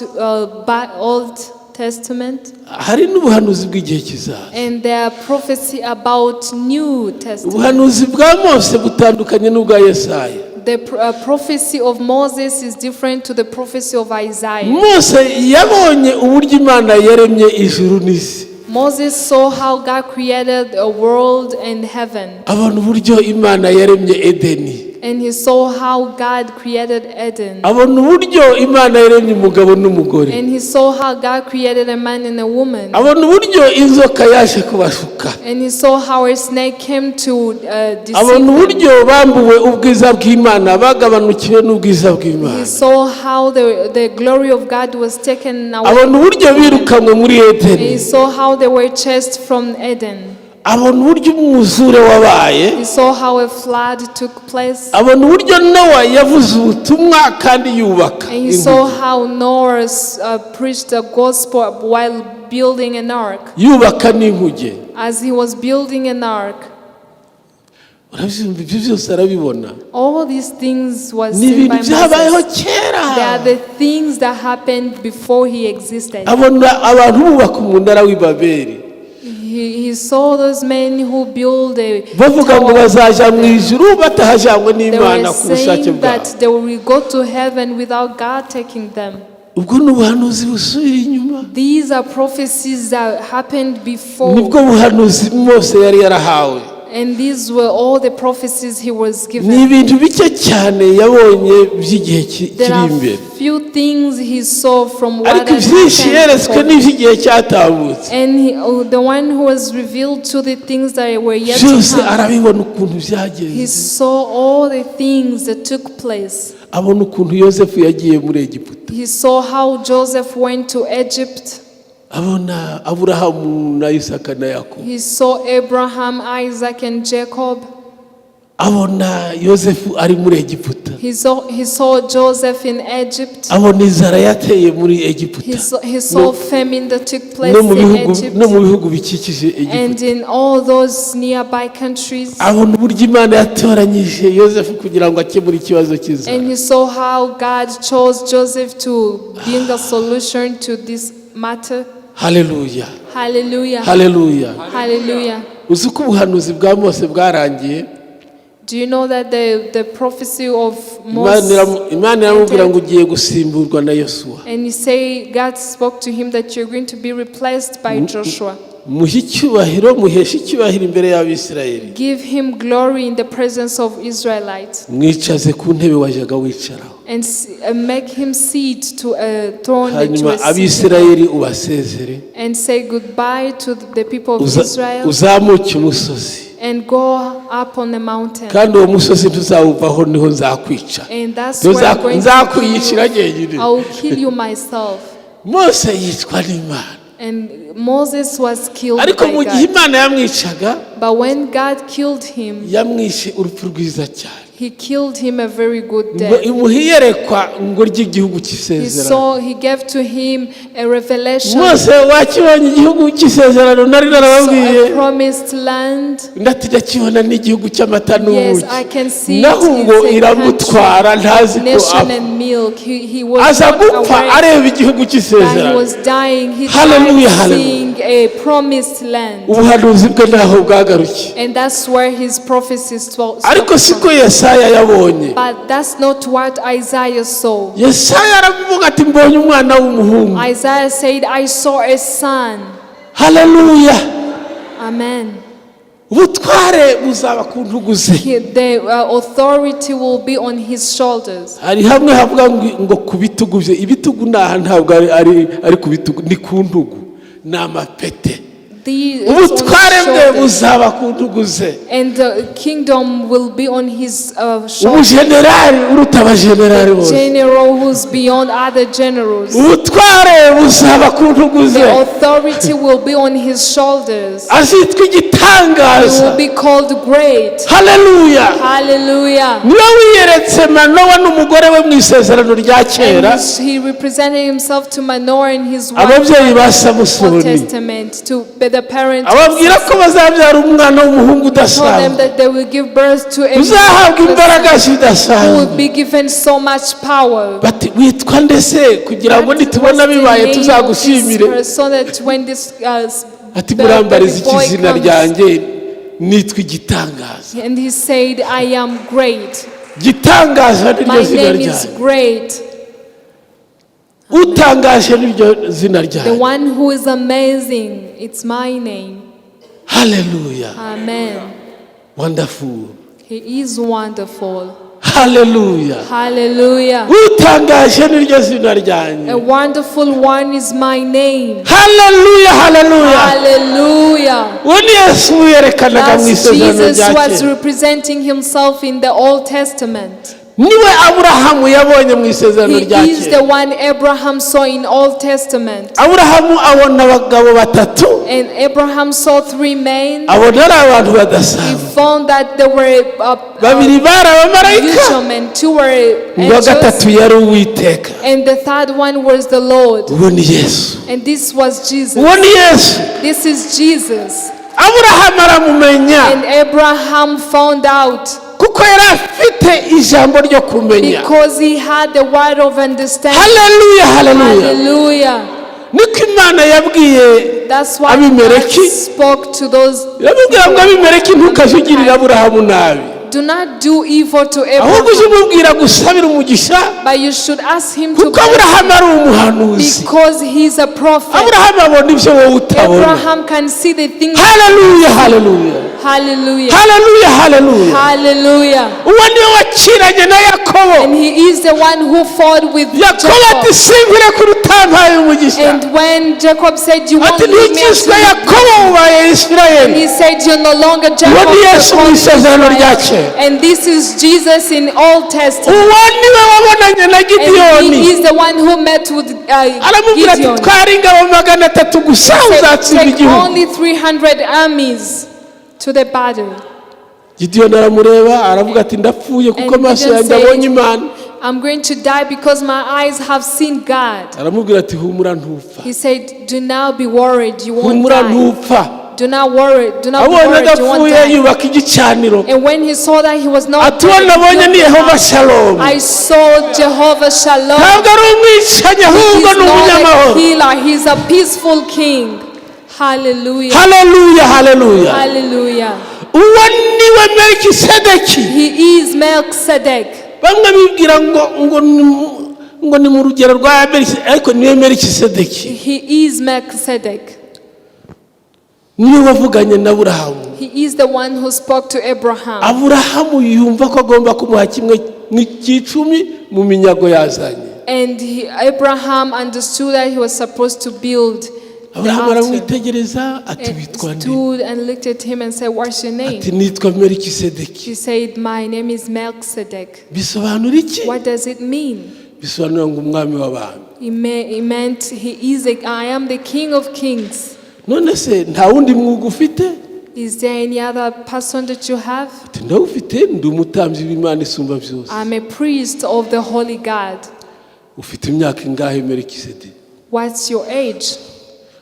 Old Testament, hari n'ubuhanuzi bw'igihe kizaza. and there are prophecy about New Testament. Ubuhanuzi bwa Mose butandukanye n'ubwa Yesaya. The prophecy of Moses is different to the prophecy of Isaiah. Mose yabonye uburyo Imana yaremye ijuru n'isi. Moses saw how God created a world and heaven. Abona uburyo Imana yaremye Edeni. And he saw how God created Eden. Abona uburyo Imana yaremye umugabo n'umugore. And he saw how God created a man and a woman. Abona uburyo inzoka yaje kubashuka. And he saw how a snake came to deceive Abona them. uburyo bambuwe ubwiza bw'Imana, bagabanukiwe n'ubwiza He bw'Imana. saw how the glory of God was taken away. Abona uburyo birukanwe muri And he Edeni. saw how they were chased from Eden. Abona uburyo umwuzure wabaye. He saw how a flood took place. Abona uburyo Nowa yavuze ubutumwa kandi yubaka. And he saw how Noah preached the gospel while building an ark. yubaka n'inkuge. As he was building an ark, urabyumva ibyo byose arabibona. all these things was Ni seen by ibintu byabayeho Moses. kera. They are the things that happened before he existed. abona abantu bubaka umunara w'ibabeli He saw those men who build a bavuga ngo tower. bazaja mu ijuru batahajanywe They n'Imana were ku bushake saying bwabo. that they will go to heaven without God taking them. ubwo ni ubuhanuzi busubira inyuma. These are prophecies that happened before. nibwo buhanuzi Mose yari yarahawe. And these were all the prophecies he was ni given. ibintu bike cyane yabonye by'igihe There kiri are imbere, few things he saw from what ariko had ibyinshi yeretswe happened. n'iby'igihe cyatambutse. And the one who was revealed to the things that were yet to byose come. arabibona ukuntu He byagenze. saw all the things that took place. abona ukuntu Yosefu yagiye muri Egiputa, He saw how Joseph went to Egypt. abona Aburahamu na Isaka na Yakobo, He saw Abraham, Isaac, and Jacob. abona Yosefu ari muri Egiputa, He saw Joseph in Egypt. abona inzara yateye muri Egiputa He saw famine that took place no mu in bihugu Egypt no mu bihugu bikikije Egiputa. and in all those nearby countries. abona uburyo Imana yatoranyije Yosefu kugira ngo akemure ikibazo cy'inzara. And he saw how God chose Joseph to bring a solution to this matter. Haleluya, Hallelujah. haleluya. Hallelujah. uzi ko ubuhanuzi bwa Mose bwarangiye. Do you know that the prophecy of Imana Moses iramubwira ngo ugiye gusimburwa na Yosuwa. and God spoke to him that you're going to be replaced by Joshua. muhe icyubahiro, muheshe icyubahiro imbere y'Abisirayeli, Give him glory in the presence of Israelites mwicaze ku ntebe wajyaga wicaraho, and make him sit to a throne that you hanyuma were sitting on, Abisirayeli ubasezere, and say goodbye to the people of Israel uzamuke umusozi, and go up on the mountain. kandi uwo musozi ntuzawuvaho, niho nzakwica, And that's where I'm going to nzakwiyicira kill you. jyenyine. I will kill you myself. Mose yicwa n'Imana, And Moses was killed ariko mu by gihe God. Imana yamwicaga But when God killed him, yamwishe urupfu rwiza cyane. he killed him a very good death. imuha iyerekwa ngo ry'igihugu cy'isezerano. He gave to him a revelation. Mose wakibonye igihugu cy'isezerano nari narababwiye, A promised land. ndatijya kibona n'igihugu cy'amata Yes, n'ubuki, I can see naho ngo it's a iramutwara ntazi ko nation and milk. He was aza not gupfa aware areba igihugu that he cy'isezerano. was dying. He Hallelujah, died hallelujah. seeing a promised land. ubuhanuzi bwe ntaho bwagarukiye, And that's where his prophecies spoke ariko from. siko Yesaya yabonye. But that's not what Isaiah saw. Yesaya aravuga ati mbonye umwana w'umuhungu. Isaiah said, I saw a son. Haleluya. Amen. ubutware buzaba ku ntugu ze. The authority will be on his shoulders. hari hamwe havuga ngo ku bitugu bye, ibitugu naha ntabwo ari ku bitugu, ni ku ntugu, ni amapete. ubutware bwe buzaba ku ntugu ze, and the kingdom will be on his shoulders. umujenerali uruta abajenerali bose. General who's beyond other generals. ubutware buzaba ku ntugu ze, The authority will be on his shoulders. azitwa He igitangaza. will be called great. Haleluya. Hallelujah. niwe wiyeretse Manowa n'umugore we mu isezerano rya kera, And he represented himself to Manoah and his wife ababyeyi ba in the Old Samusoni, Testament, to the parents. ababwira ko bazabyara umwana w'umuhungu Told them udasanzwe, that they will give birth to a uzahabwa imbaraga who zidasanzwe. will be given so much power. bati witwa ndetse kugira ngo nitubona bibaye tuzagushimire. So that when this ati the murambariza baby boy ikizina comes, ryanjye nitwa igitangaza. and he said, I am great. Gitangaza niryo My zina name is ryanjye, great. utangaje niryo zina The ryanjye. one who is amazing, it's my name. Haleluya. Amen. Wonderful. He is wonderful. Haleluya. Hallelujah. utangaje niryo zina ryanjye. A wonderful one is my name. Haleluya, haleluya. Hallelujah. uwo ni Yesu yerekanaga mu As isezerano Jesus rya was kera. representing himself in the Old Testament. niwe Aburahamu yabonye mu isezerano rya He is the kera. one Abraham saw in Old Testament. Aburahamu abona abagabo batatu, And Abraham saw 3 men. abona ari abantu He badasanzwe. found that there were Babiri bari abamarayika, usual men, 2 were uwa gatatu angels, yari Uwiteka. and the 3rd one was the Lord. Uwo ni Yesu, And this was Jesus. uwo ni Yesu. This is Jesus. Aburahamu aramumenya And Abraham found out kuko yari afite ijambo ryo kumenya. because he had the word of understanding. Haleluya, haleluya. Hallelujah. Niko Imana yabwiye That's why Abimeleki, God spoke to those. yamubwira ngo Abimeleki ntukaje ugirira Aburahamu nabi, Do not do evil to ahubwo uje Abraham, umubwira gusabira umugisha, but you should ask him to kuko bless Aburahamu ari umuhanuzi. because he's a prophet. Aburahamu abona ibyo wowe utabona. Abraham can see the things. Haleluya, haleluya. Hallelujah. Haleluya, haleluya. Hallelujah. Uwo niwe wakiranye na Yakobo. And he is the one who fought with Yakobo ati Jacob. simvire ku rutampaye umugisha. And when Jacob said, you won't Ati leave me ntukiswe until Yakobo ubaye and Isirayeli. he said, you're no longer Jacob, Uwo ni you're Yesu mu called isezerano rya Israel. kera. And this is Jesus in Old Testament. Uwo niwe wabonanye na And Gideyoni. he is the one who met with Aramubwira ati Gideon. twari ingabo 300 gusa He said, uzatsinda take igihugu. only 300 armies to the battle. Gideyoni aramureba aravuga ati ndapfuye kuko And amaso Gideon yanjye abonye said, Imana. I'm going to die because my eyes have seen God. Aramubwira ati humura ntupfa, He said, do not be worried, you won't humura die. ntupfa. Do not worry, do not be Abonye worried, you won't adapfuye die. yubaka igicaniro. And when he saw that he was not Ati uwo dead, nabonye ni Yehova Shalom. I saw Jehovah Shalom. Ntabwo ari umwicanyi ahubwo He's ni not a umunyamahoro. healer, he's a peaceful king. Hallelujah. Haleluya, haleluya. Hallelujah. Uwo niwe Melikisedeki. He is Melchizedek. Bamwe bibwira ngo ni mu rugero rwa Melikisedeki, ariko niwe Melikisedeki. He is Melchizedek. Niwe wavuganye na Aburahamu. He is the one who spoke to Abraham. Aburahamu yumva ko agomba kumuha kimwe n'icumi mu minyago yazanye. And Abraham understood that he was supposed to build the Aburahamu altar. aramwitegereza ati And witwa he nde? stood and looked at him and said, what's your Ati name? nitwa Melikisedeki. He said, my name is Melchizedek. Bisobanura iki? What does it mean? Bisobanura ngo umwami w'abantu. He meant I am the King of Kings. None se nta wundi mwuga ufite? Is there any other person that you have? Ati ndawufite, ndi umutambyi w'Imana isumba byose. I'm a priest of the Holy God. Ufite imyaka ingahe Melikisedeki? What's your age?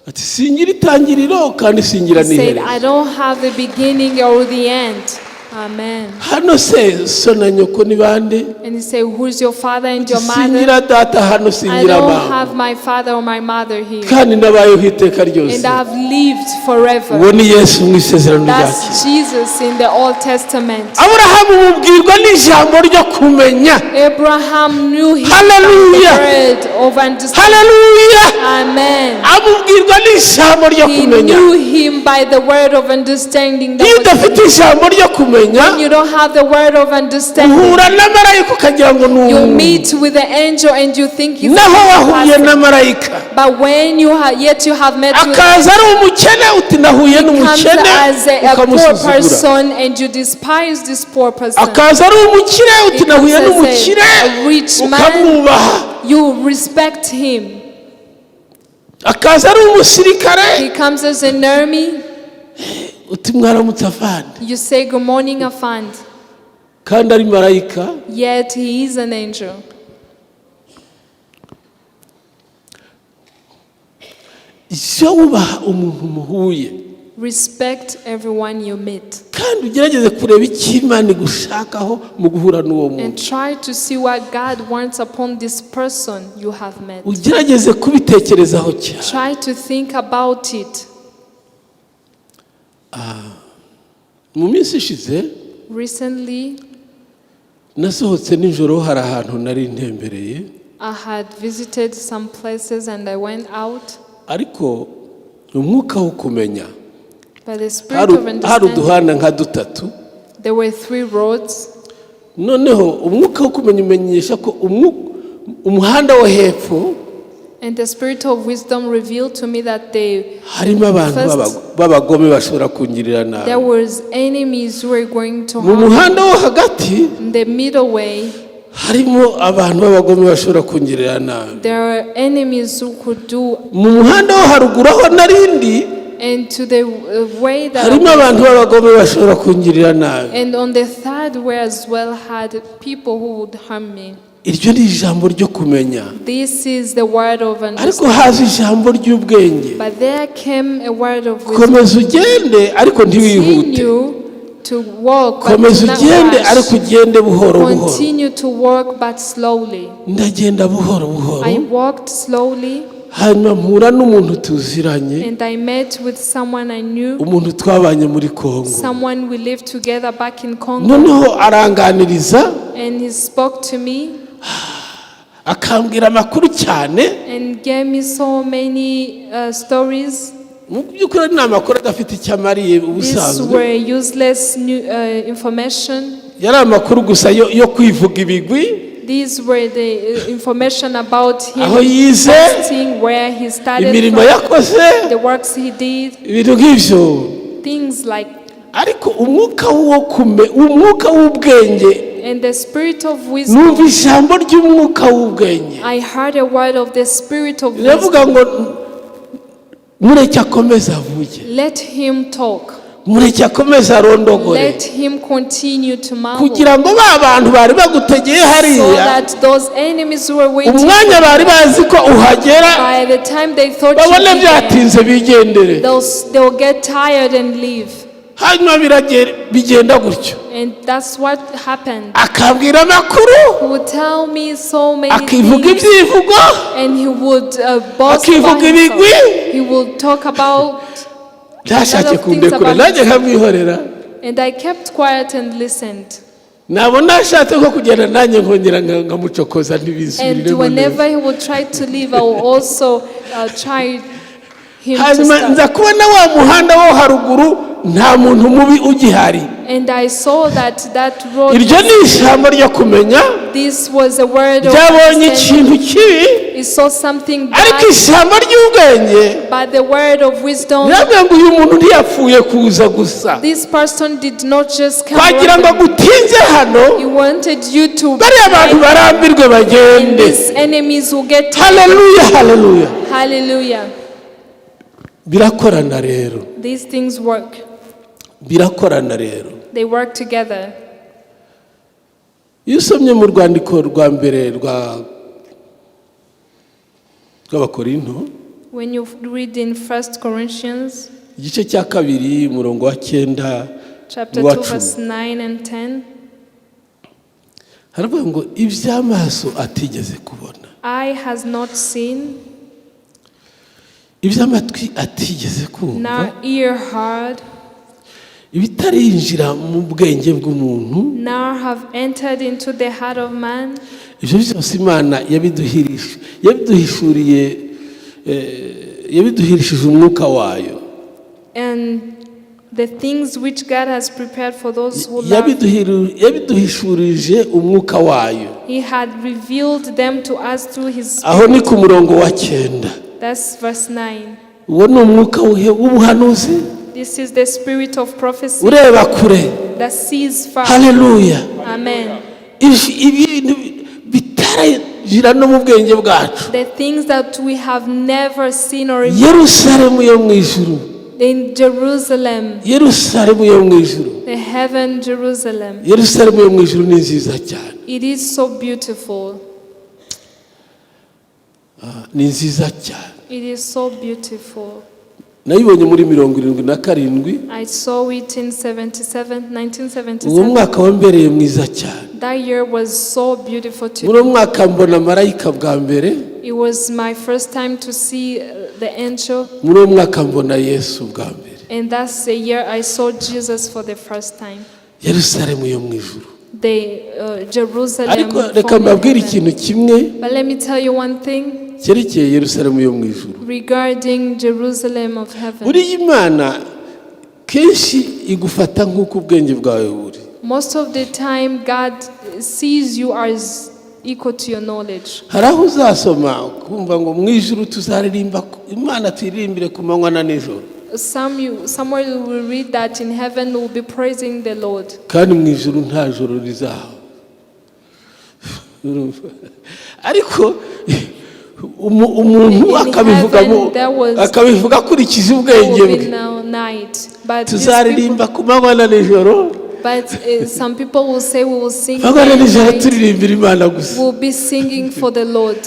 Ati singira itangiriro kandi singira He said, n'iherezo. I don't have the beginning or the end. Amen. Hano se so na nyoko ni bande? And he said, who's your father and your mother? Singira data hano I singira don't mama. have my father or my mother here. Kandi nabayeho iteka ryose. And I've lived forever. Uwo ni Yesu mu isezerano rya That's kera. Jesus in the Old Testament. Aburahamu mubwirwa n'ijambo ryo kumenya. Abraham knew him by Hallelujah. the word of understanding. Haleluya. Amen. Amubwirwa n'ijambo ryo He kumenya. knew him by the word of understanding. Iyo That was udafite ijambo ryo kumenya, when you don't have the word of understanding, uhura na marayika ukagira ngo ni you umuntu. meet with the angel and you think he's Naho wahuye na a person. marayika. But when you have met with Akaza ari umukene uti nahuye comes n'umukene as a poor ukamusuzugura. person and you despise this poor person. Akaza ari umukire uti He nahuye comes as n'umukire a rich man. ukamwubaha. You respect him. Akaza ari umusirikare He comes as an army. uti mwaramutse afande. You say good morning, Afand. Kandi ari marayika. Yet he is an angel. Icyo wubaha umuntu muhuye. Respect everyone you meet. Kandi ugerageze kureba icyo Imana igushakaho mu guhura n'uwo And muntu. try to see what God wants upon this person you have met. Ugerageze kubitekerezaho cyane. Try to think about it. Mu minsi ishize Recently, nasohotse nijoro hari ahantu nari ntembereye. I had visited some places and I went out. Ariko umwuka wo kumenya By the spirit of hari understanding, uduhanda nka dutatu. there were 3 roads. Noneho umwuka wo kumenya umenyesha ko umuhanda wo hepfo And the spirit of wisdom revealed to me that harimo abantu b'abagome bashobora kungirira nabi. there was enemies who were going to Mu harm. muhanda wo hagati In the middle way, harimo abantu b'abagome bashobora kungirira nabi. There are enemies who could do. Mu muhanda wo haruguru aho narindi, And to the way that. harimo abantu b'abagome bashobora kungirira nabi. And on the third way as well had people who would harm me. Iryo ni ijambo ryo kumenya. This is the word of Ariko understanding. haza ijambo ry'ubwenge. But there came a word of wisdom. Komeza ugende ariko ntiwihute. Continue to walk, but Komeza do not ugende rush. ariko ugende buhoro buhoro. Continue to walk, but slowly. Ndagenda buhoro buhoro. I walked slowly, hanyuma mpura n'umuntu tuziranye, and I met with someone I knew, umuntu twabanye muri Kongo. someone we lived together back in Congo, Noneho aranganiriza and he spoke to me akambwira amakuru cyane. and gave me so many stories. Mu by'ukuri ni amakuru adafite icyo amariye These ubusanzwe. were useless information. Yari amakuru gusa yo kwivuga ibigwi, These were the information about him, aho yize, fasting, where he started imirimo from, yakoze, the works he did, ibintu nk'ibyo. things like. Ariko umwuka w'ubwenge, And the spirit of numva wisdom, ijambo ry'umwuka w'ubwenge. I heard a word of the spirit of Biravuga wisdom. ngo mureke akomeze avuge, Let him talk. mureke akomeze arondogore, Let him continue to marvel, kugira ngo ba bantu bari bagutegeye so hariya, that those enemies who were waiting, umwanya bari bazi ko uhagera, by the time they thought you babone would be there, byatinze bigendere. they'll get tired and leave. Hanyuma bigenda gutyo, And that's what happened. akabwira amakuru, He would tell me so many akivuga things, ibyivugo, and he would boast akivuga about himself. ibigwi. He would talk about, Byashatse kundekura nanjye nkamwihorera. and I kept quiet and listened. Nabona ashatse ko kugenda nanjye nkongera nkamucokoza ntibisubiremo And whenever he would try to leave, I would also try him to hanyuma stop. nza kubona wa muhanda wo haruguru nta muntu mubi ugihari. And I saw that road, Iryo ni ijambo ryo kumenya. this was a word of Byabonye ikintu understanding. kibi, It saw something ariko bad, ijambo ry'ubwenge but the word of wisdom, biravuga ngo uyu muntu ntiyapfuye kuza gusa, this person did not just come twagira ngo randomly. agutinze hano, He wanted you to bariya abantu be barambirwe and bagende. these enemies will get tired. Haleluya, haleluya. Hallelujah. Birakorana rero, These things work. birakorana rero. They work together. Iyo usomye mu rwandiko rwa mbere rw'Abakorinto, When you read in 1 Corinthians igice cya kabiri umurongo wa 9 chapter n'uwa 2 10, verse 9 and 10, haravuga ngo iby'amaso atigeze kubona, eye has not seen, iby'amatwi atigeze kumva, nor ear heard, ibitarinjira mu bwenge bw'umuntu, nor have entered into the heart of man. ibyo byose Imana yabiduhirishije umwuka wayo, And the things which God has prepared for those who love, yabiduhishurije umwuka wayo. He had revealed them to us through His Aho ni Spirit. ku murongo wa 9. That's verse 9. Uwo ni umwuka w'ubuhanuzi This is the spirit of prophecy ureba kure. that sees far. Haleluya. Amen. Ibintu bitarajira no mu bwenge bwacu. The things that we have never seen or Yerusalemu yo mu ijuru, in Jerusalem, Yerusalemu yo mu ijuru, the heaven Jerusalem. Yerusalemu yo mu ijuru ni nziza cyane, It is so beautiful. ni nziza cyane. It is so beautiful. Nayibonye muri 77. I saw it in Uwo 1977. mwaka wambereye mwiza cyane. That year was so beautiful to Muri me. mwaka mbona marayika bwa mbere, It was my first time to see the angel, muri mwaka mbona Yesu bwa mbere. and that's the year I saw Jesus for the first time. Yerusalemu yo mu ijuru. The Jerusalem. Ariko reka from mbabwire heaven. ikintu kimwe But let me tell you one thing cyerekeye Yerusalemu yo mu ijuru. regarding Jerusalem of heaven. Buri Imana kenshi igufata nk'uko ubwenge bwawe buri. Most of the time, God sees you as equal to your knowledge. Hari aho uzasoma kumva ngo mu ijuru tuzaririmba Imana tuyiririmbire ku manywa na nijoro, Somewhere you will read that in heaven we will be praising the Lord. kandi mu ijuru nta joro rizaho. ariko umuntu akabivuga akurikije ubwenge bwe. Tuzaririmba ku manywa na nijoro. But some people will say we will sing we'll be singing for the Lord.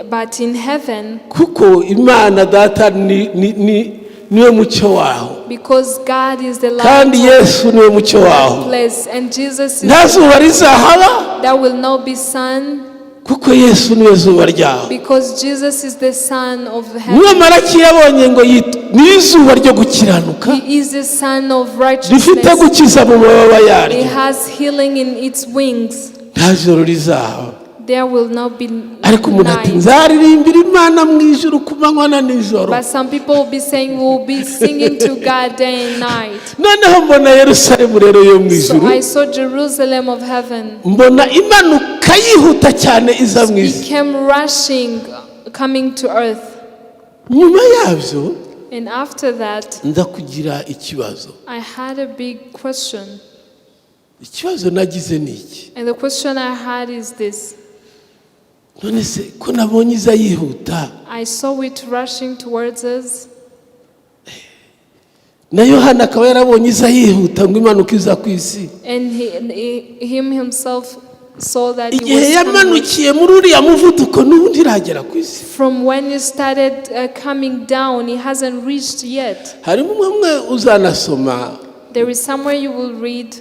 But in heaven, because God is the light of place, and Jesus is there will not be sun, because Jesus is the Son of heaven. He is the Son of righteousness. He has healing in its wings. There will not be night. But some people will be saying we'll be singing to God day and night. So I saw Jerusalem of heaven. He came rushing, coming to earth. And after that, I had a big question. And the question I had is this. I saw it rushing towards us. And him himself saw that from when you started coming down, he hasn't reached yet. There is somewhere you will read.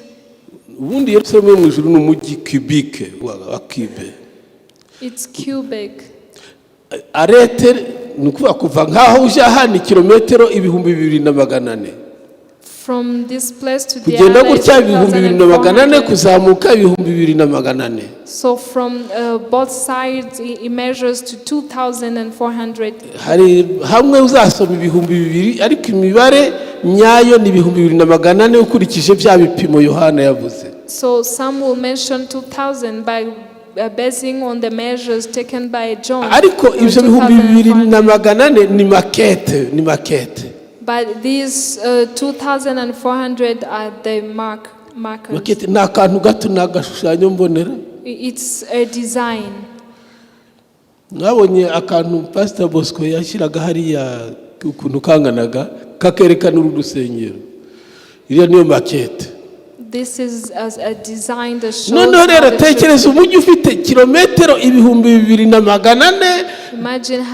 It's cubic. From this place to the other, so from both sides it measures to 2,400. So some will mention 2,000 by basing on the measures taken by John. But these 2,400 are the markers. It's a design. Pastor Bosco yashiraga hariya ukuntu kanganaga kakerekana urusengero. Iriya niyo makete. This is as a design that shows. Tekereza umujyi ufite kilometero 2,400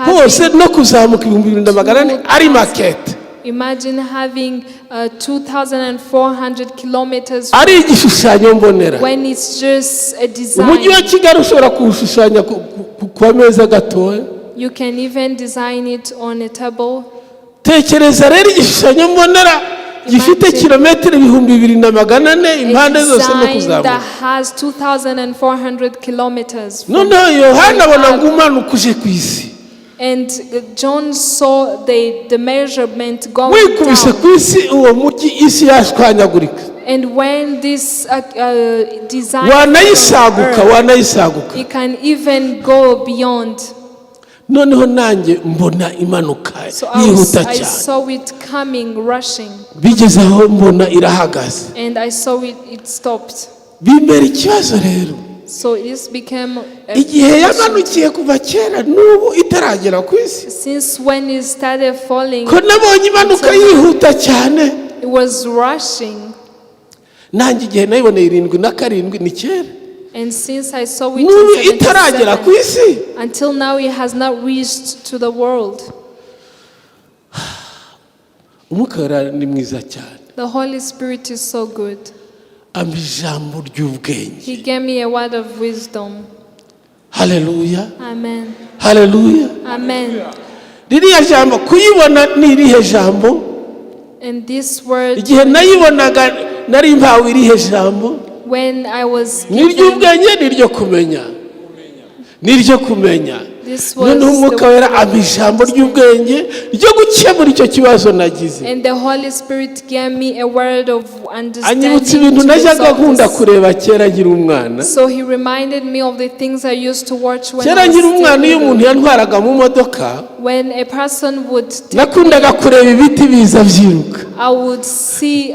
hose no kuzamuka 2,400 ari makete. Imagine having 2,400 kilometers when it's just a design. You can even design it on a table. That has 2,400 kilometers. And John saw the measurement going down. And when this design, it can even go beyond. So I saw it coming, rushing. And I saw it stopped. So this became a since when it started falling, it was rushing. And since I saw it in 77, until now it has not reached to the world. The Holy Spirit is so good. He gave me a word of wisdom. Hallelujah. Amen. Hallelujah. Amen. And this word, when I was given, this was the and the Holy Spirit gave me a word of understanding. So he reminded me of the things I used to watch when I was when a person would take me, I would see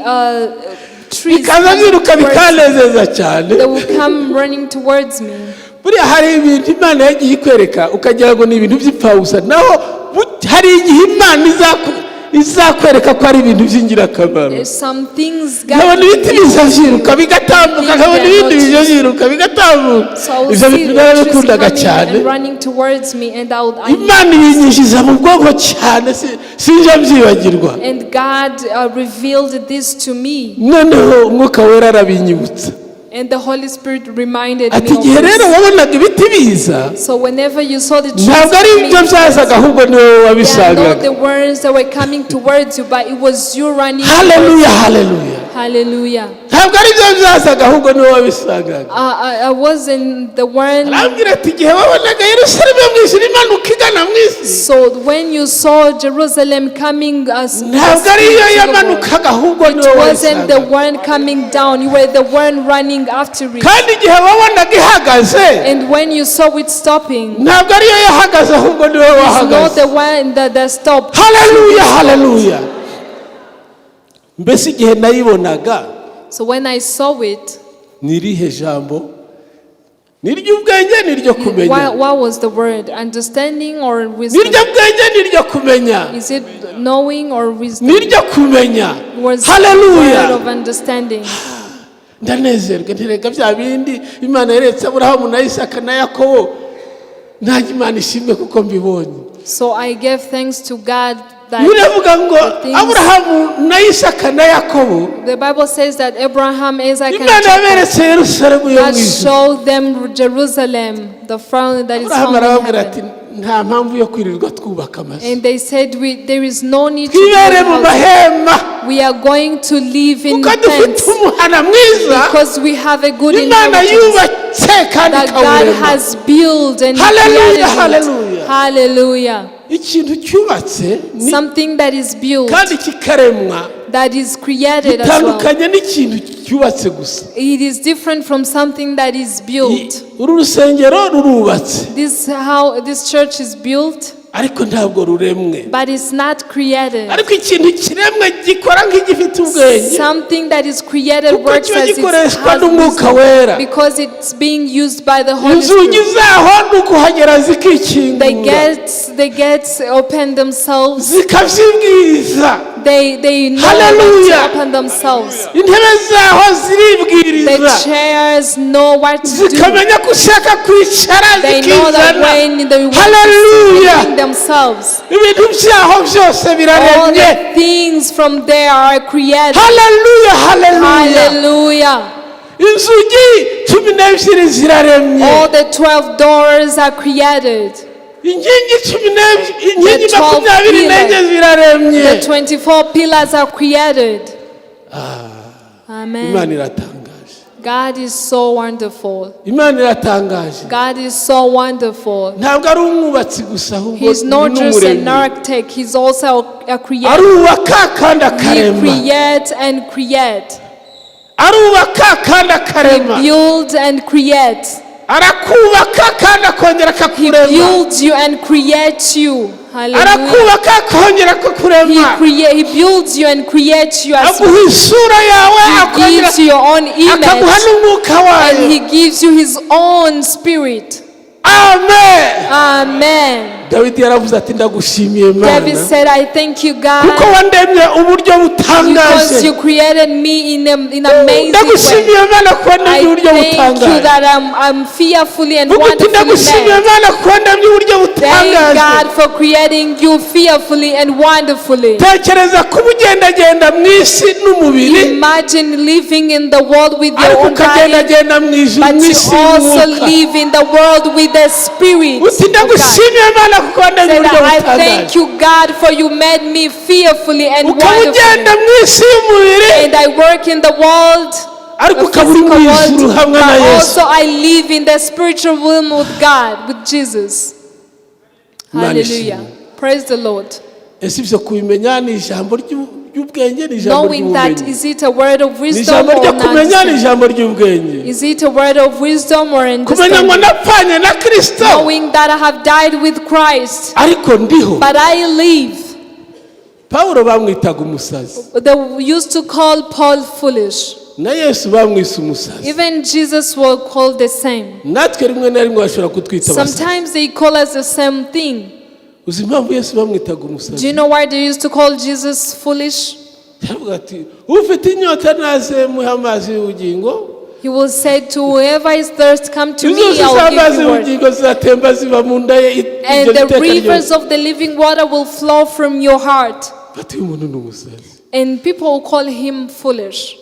trees bikaza biruka bikanezeza cyane. they will come running towards me. Buriya hari ibintu Imana yagiye ikwereka ukagira ngo ni ibintu by'ipfawusa, naho hari igihe Imana izakwereka ko ari ibintu by'ingirakamaro. There's some things nkabona ibiti bizavyiruka bigatambuka, nkabona ibindi bizavyiruka bigatambuka. Ivyo bintu narabikundaga cyane. Imana ibinyishiza mu bwonko cyane, sinjya byibagirwa. And God revealed this to me. Noneho Umwuka Wera arabinyibutsa. And the Holy Spirit reminded me ati of igihe rero this. wabonaga ibiti biza, So whenever you saw the trees ntabwo ari ibyo byazaga ahubwo ni wowe they are wabisangaga. not the words that were coming towards you, but it was you running Hallelujah, towards hallelujah. you. Hallelujah. Ntabwo ari ibyo byazaga ahubwo ni wowe wabisangaga. I wasn't the one. arambwira ati igihe wabonaga Yerusalemu mu ijuru imanuka igana mu isi, So when you saw Jerusalem coming as ntabwo ari iyo yamanukaga ahubwo ni it wowe wasn't the wabisangaga. one coming down, you were the one running after it. kandi igihe wabonaga ihagaze, And when you saw it stopping, ntabwo ari iyo yahagaze ahubwo ni wowe it's not wahagaze. the one that stopped. Hallelujah, hallelujah. Mbese igihe nayibonaga, So when I saw it, nirihe jambo? Niry'ubwenge niryo kumenya. what was the word? Understanding or wisdom? Niryo bwenge niryo kumenya. Is it knowing or wisdom? Niryo kumenya. Was the Hallelujah. word of understanding. Ndanezerwa ntireka bya bindi Imana yeretse Aburahamu na Isaka na Yakobo, nanjye Imana ishimwe kuko mbibonye. So I gave thanks to God that Biravuga ngo Aburahamu na Isaka na Yakobo, the Bible says that Abraham, Isaac, and Imana Jacob, yaberetse Yerusalemu yo mu God ijuru. showed them Jerusalem, the throne that is Aburahamu found in arababwira ati heaven. nta mpamvu yo kwirirwa twubaka amazu, And they said, there is no need to twibere mu build houses. mahema We are going to live in kuko dufite tents umuhana mwiza because we have a good Imana inheritance yubatse kandi that God ikawurema. has built and Hallelujah, created it. hallelujah. Hallelujah. Ikintu cyubatse Something that is built, kandi kikaremwa that is created as well. gitandukanye n'ikintu cyubatse gusa. It is different from something that is built. Uru rusengero rurubatse How this church is built, ariko ntabwo ruremwe. but it's not created. Ariko ikintu kiremwe gikora nk'igifite ubwenge Something that is created kuko works kiba as it gikoreshwa has n'Umwuka Wera. wisdom, because it's being used by the Holy Inzugi Spirit. zaho ni ukuhagera zikikingura, They get open themselves. zikabyibwiriza. They know Hallelujah. what to open themselves. Intebe zaho The ziribwiriza, chairs know what to do. zikamenya ko ushaka kwicara They know that zikizana. when they want to Hallelujah. bring themselves, Ibintu byaho byose all biraremye. the things from there are created. Hallelujah, hallelujah. Hallelujah. Inzugi 12 ziraremye. All the 12 doors are created. Inkingi 12 The 12 24 ziraremye. The 24 pillars are created. Imana Amen. iratangaje. God is so wonderful. Imana iratangaje. God is so wonderful. Ntabwo ari umwubatsi gusa ahubwo He's not ni just an n'umuremyi. architect, he's also a creator. Arubaka kandi He akarema. creates and creates. Arubaka kandi He akarema. builds and creates. Arakubaka kandi akongera He akakurema. builds you and creates you. Hallelujah. Arakubaka akongera akakurema. He builds you and creates you as well. Aguha isura yawe He akongera gives you your own akaguha image n'umwuka and wayo. he gives you his own spirit. Amen. Amen. Dawidi yaravuze ati ndagushimiye David Mana said, I thank you, kuko God, wandemye uburyo because you butangaje. created me in an amazing way. Ndagushimiye Mana kuko wandemye I uburyo thank you butangaje. that I'm fearfully and Vuga uti wonderfully ndagushimiye made. Mana kuko wandemye uburyo Thank butangaje. God for creating you fearfully and wonderfully. Tekereza kuba ugendagenda mu isi n'umubiri Imagine living in the world with your ariko own body, ukagendagenda mu ijuru but mu you isi also y'umwuka. live in the world with the spirit Uti of God. ndagushimiye Mana kuko wandemye Said, uburyo I butangaje. thank you, God, for you made me fearfully and Ukaba ugenda wonderfully. mu isi y'umubiri And I work in the world, ariko the ukaba uri physical mu ijuru world, hamwe but na Yesu. also I live in the spiritual realm with God, with Jesus. Imana Hallelujah. ishimwe. Praise the Lord. Ese ibyo kubimenya ni ijambo ry'ubwenge, ni ijambo Knowing that, ry'ubumenyi, is it a word of ni wisdom ijambo or ryo kumenya, ni understanding? ijambo ry'ubwenge. Is it a word of wisdom or Kumenya ngo understanding? napfanye na Kristo Knowing that I have died with Christ, ariko ndiho. but I live. Pawulo bamwitaga umusazi, They used to call Paul foolish. na Yesu bamwise umusazi. Even Jesus was called the same. Natwe rimwe na rimwe bashobora kutwita abasazi. Sometimes they call us the same thing. Uzi impamvu Yesu bamwitaga Do umusazi? you know why they used to call Jesus foolish? Yavuga ati ufite inyota naze muhe amazi y'ubugingo. He will say to whoever is thirsty, come to me, Inzuzi I will z'amazi give you water. y'ubugingo zizatemba ziva mu nda ye. And the rivers of the living water will flow from your heart. Ati uyu muntu ni umusazi. And people will call him foolish.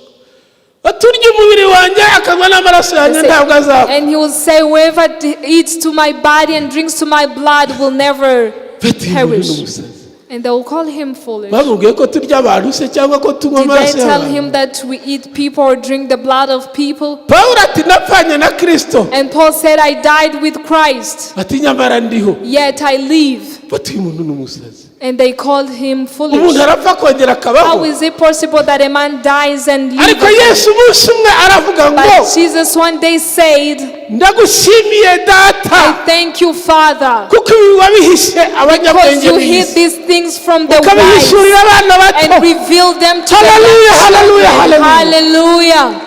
Aturya umubiri wanjye akanywa n'amaraso yanjye ntabwo azapfa. And he will say, whoever eats to my body and drinks to my blood will never Ati uyu muntu ni perish. umusazi. And they will call him foolish. Bamubwiye ko turya abantu se cyangwa ko tunywa Did they amaraso tell y'abantu? him that we eat people or drink the blood of people? Pawulo ati napfanye na Kristo. And Paul said, I died with Christ, Ati nyamara ndiho. yet I live. Ati uyu muntu ni umusazi. And they called him Umuntu foolish. arapfa kongera How akabaho. is it possible that a man dies and lives? Ariko Yesu umunsi umwe aravuga ngo But Jesus one day said, ndagushimiye data I thank you, Father, kuko ibi wabihishe because abanyabwenge you b'isi hid these things from the wise ukabihishurira abana bato. and revealed them to Hallelujah, the hallelujah, children. hallelujah.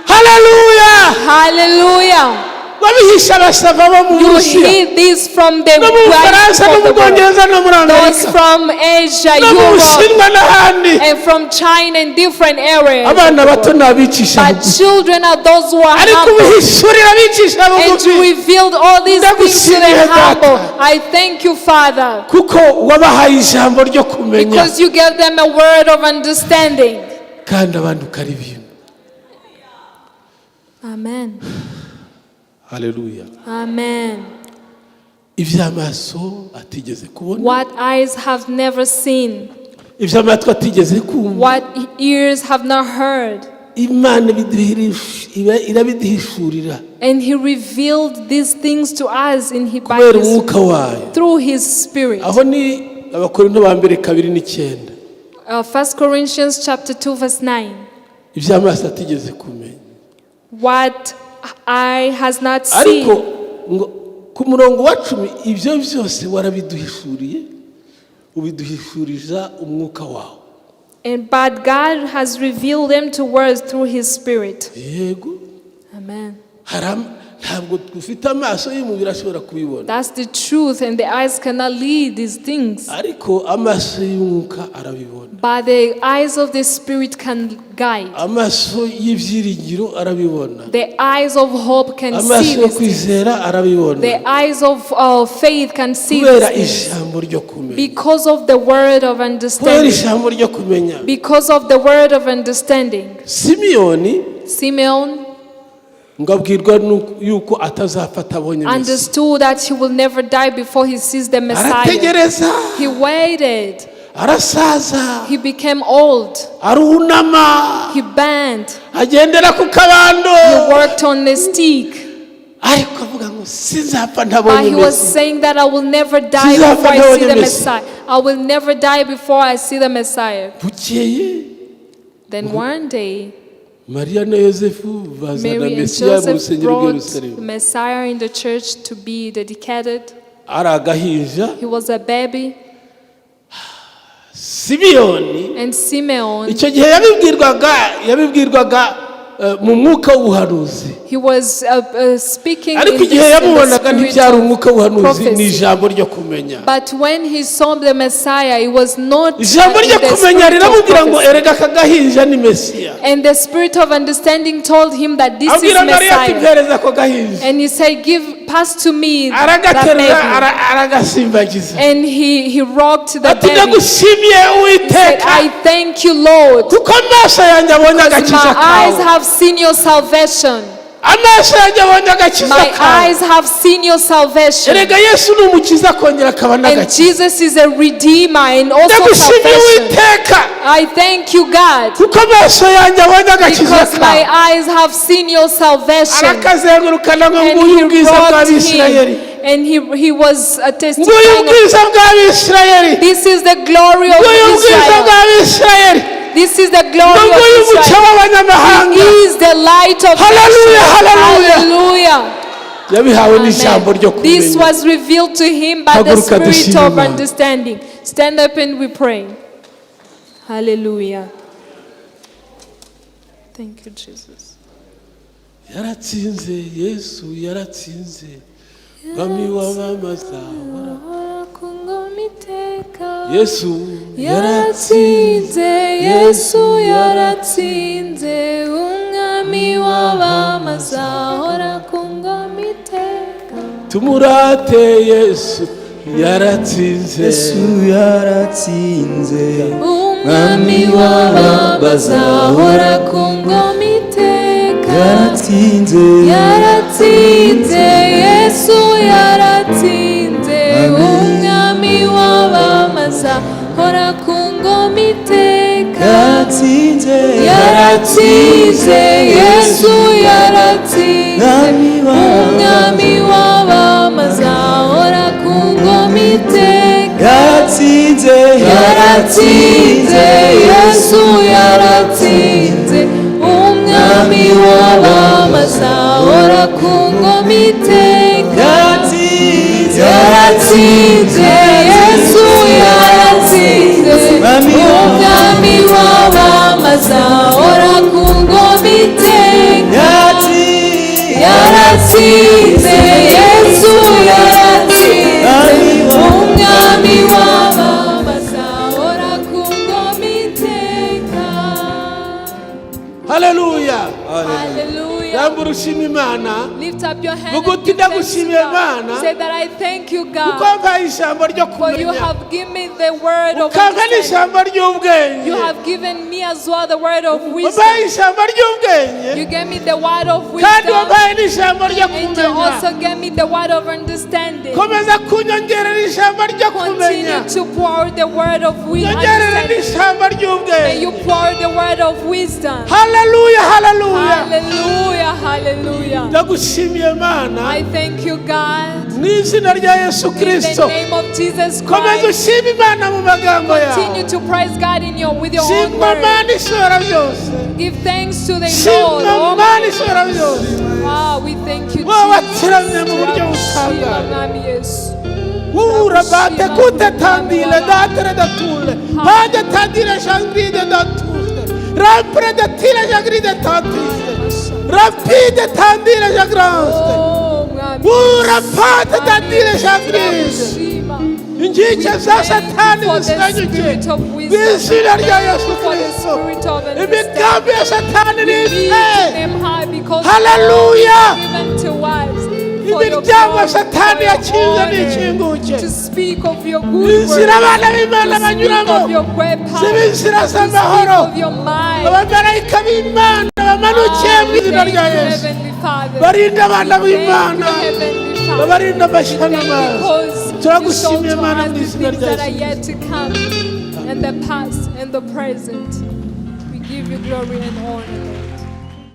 Hallelujah. Hallelujah. Hallelujah. Wabihishe abasava bo mu You Burusiya hid this from the no mu Bufaransa no wise mu of the world. Bwongereza no muri Those Amerika from Asia, no mu Europe, Bushinwa n'ahandi. and from China and different areas. Abana bato ni abicisha But bugufi children are those who are ariko humble. ubihishurira abicisha And you bugufi revealed all these things to the Ndagushimiye humble. Data. I thank you, Father, kuko wabahaye ijambo ryo kumenya because you gave them a word of understanding. kandi abandi ukaribintu. Amen. Haleluya. Amen. Ivy'amaso atigeze kubona, What eyes have never seen, ivy'amatwi atigeze kumva, what ears have not heard. Imana irabiduhishurira And he revealed these things to us in his, by kubera his, umwuka wayo. through his spirit. Aho ni Abakorinto ba mbere 2:9. 1 Corinthians chapter 2 verse 9. Ivy'amaso atigeze kumenya. What eye has not Ariko seen. ngo ku murongo wa 10 ibyo byose warabiduhishuriye, ubiduhishuriza umwuka wawe. But God has revealed them to us through his spirit. Yego. Amen. Ntabwo dufite amaso y'umubiri ashobora kubibona. That's the truth, and the eyes cannot lead these things. Ariko amaso y'umwuka arabibona. But the eyes of the spirit can guide. Amaso y'ibyiringiro arabibona. The eyes of hope can see Amaso yo these things. kwizera arabibona. The eyes of faith can see Kubera these things. ijambo ryo kumenya. Because of the word of Kubera understanding. ijambo ryo kumenya. Because of the word of understanding. Simeon ngabwirwa yuko atazafata abonye Mesiya. understood that he will never die before he sees the Messiah. Arategereza. He waited. Arasaza. He became old. Arunama. He bent. Agendera ku kabando. He worked on the stick. Ariko avuga ngo sinzapfa But ntabonye he was Mesiya. saying that I will never die before I see the Messiah. I will never die before I see the Messiah. Bukeye Then one day, Mariya na Yosefu bazana Mary and Mesiya mu Joseph rusengero brought rw'Yerusalemu. the Messiah in the church to be dedicated. Ari agahinja. He was a baby. Simiyoni And Simeon, icyo gihe yabibwirwaga mu mwuka w'ubuhanuzi. he was speaking Ariko in igihe the yamubonaga spirit ntibyari umwuka of w'ubuhanuzi, ni prophecy. ijambo ryo kumenya. But when he saw the Messiah, it was not Ijambo in ryo the kumenya spirit of riramubwira ngo prophecy. erega aka gahinja ni Mesiya. And the spirit of understanding told him that this is Abwira Mariya ati Messiah. mpereza ako gahinja. And he said, pass to me that Aragaterura baby. aragasimbagiza. And he rocked the Ati baby. ndagushimiye He said, Uwiteka I thank you, Lord. kuko amaso yanjye abonye agakiza My eyes kawe. have seen your salvation. Amaso yanjye abonye agakiza My kawe. eyes have seen your salvation. Erega Yesu ni umukiza akongera akaba And n'agakiza. Jesus is a redeemer and also Ndagushimiye salvation. Uwiteka I thank you, God, kuko amaso yanjye abonye agakiza because my kawe. eyes have seen your salvation. Arakazengurukana ngo And nguyu he ubwiza brought bw'Abisirayeli. him, and he was Nguyu testifying. ubwiza bw'Abisirayeli. This is the glory of Nguyu ubwiza Israel. bw'Abisirayeli. This is the glory of Nguyu umucyo Israel. w'abanyamahanga. He is the light of Hallelujah, nations. hallelujah. Hallelujah. Yabihawe n'ijambo ryo Amen. This kumenya. was revealed to him by the Haguruka spirit dushime of Imana. understanding. Stand up and we pray. Hallelujah. Thank you, Jesus. yaratsinze Yesu yaratsinze Mwami w'abamazahora Yesu yaratsinze Yesu yaratsinze umwami w'abamazahora ku ngoma iteka tumurate Yesu yaratsinze Yesu yaratsinze umwami w'abamazahora ku ngoma iteka yaratsinze yaratsinze Yesu yaratsinze umwami w'abamazahora ku ngoma iteka yaratsinze Yesu yaratsinze umwami w'abamazahora ku ngoma iteka yaratsinze Yesu yaratsinze umwami w'abamazahora ku ngoma iteka yaratsinze Yesu yaratsinze umwami w'abamazahora ku ngoma iteka yaratsinze Yesu yaratsinze umwami w'abamazahora ku ngoma iteka. Hallelujah. Hallelujah. Yambura ushima Imana Lift up your hand Vuga and uti give thanks to ndagushimiye God. Imana Say that I thank you, kuko God, wampaye ijambo ryo for you kumenya have given me the word of ukampa understanding. n'ijambo ry'ubwenge You have given me as well the word of wampaye wisdom. ijambo ry'ubwenge You gave me the word of kandi wisdom, wampaye n'ijambo ryo and you kumenya also gave me the word of understanding. komeza kunyongerera ijambo ryo kumenya Continue to pour the word of nyongerera understanding. n'ijambo May ry'ubwenge you pour the word of wisdom. haleluya haleluya Hallelujah, hallelujah. ndagushimiye Mana I thank you, God, mu izina rya Yesu in the Kristo name of Jesus komeza Christ. ushima Imana mu magambo yawe Continue to praise God with your own shima word. Mana ishobora byose Give thanks to the Lord. shima Oh, Mana ishobora byose we thank you, wowe Jesus. wakiramye mu buryo butangaje Mwami Yesu. urabate kutetandile datere datule pade tandile jangride datule rampre datile jangride tatile rapide tandile jangrande Oh, Mwami. urapate tandile jangride Shima. injice za satani For the zisanyuke spirit of wisdom. bizina rya Yesu For the Kristo spirit of imigambi ya satani We lift nife them high because Hallelujah. given to us. For your imiryango glory, satani for your yakinze honor, n'ikinguke to speak of your good word, inzira abana b'Imana to speak banyuramo of your great power, ziba inzira to speak z'amahoro of your mind. abamarayika b'Imana bamanukiye mu We izina thank rya you, Yesu Heavenly Father. barinde abana We thank you, b'Imana Heavenly Father. babarinda amashyi n'amazi Because you show turagushimiye to Mana us mu the izina things rya that are Yesu yet to come, and the past and the present. We give you glory and honor.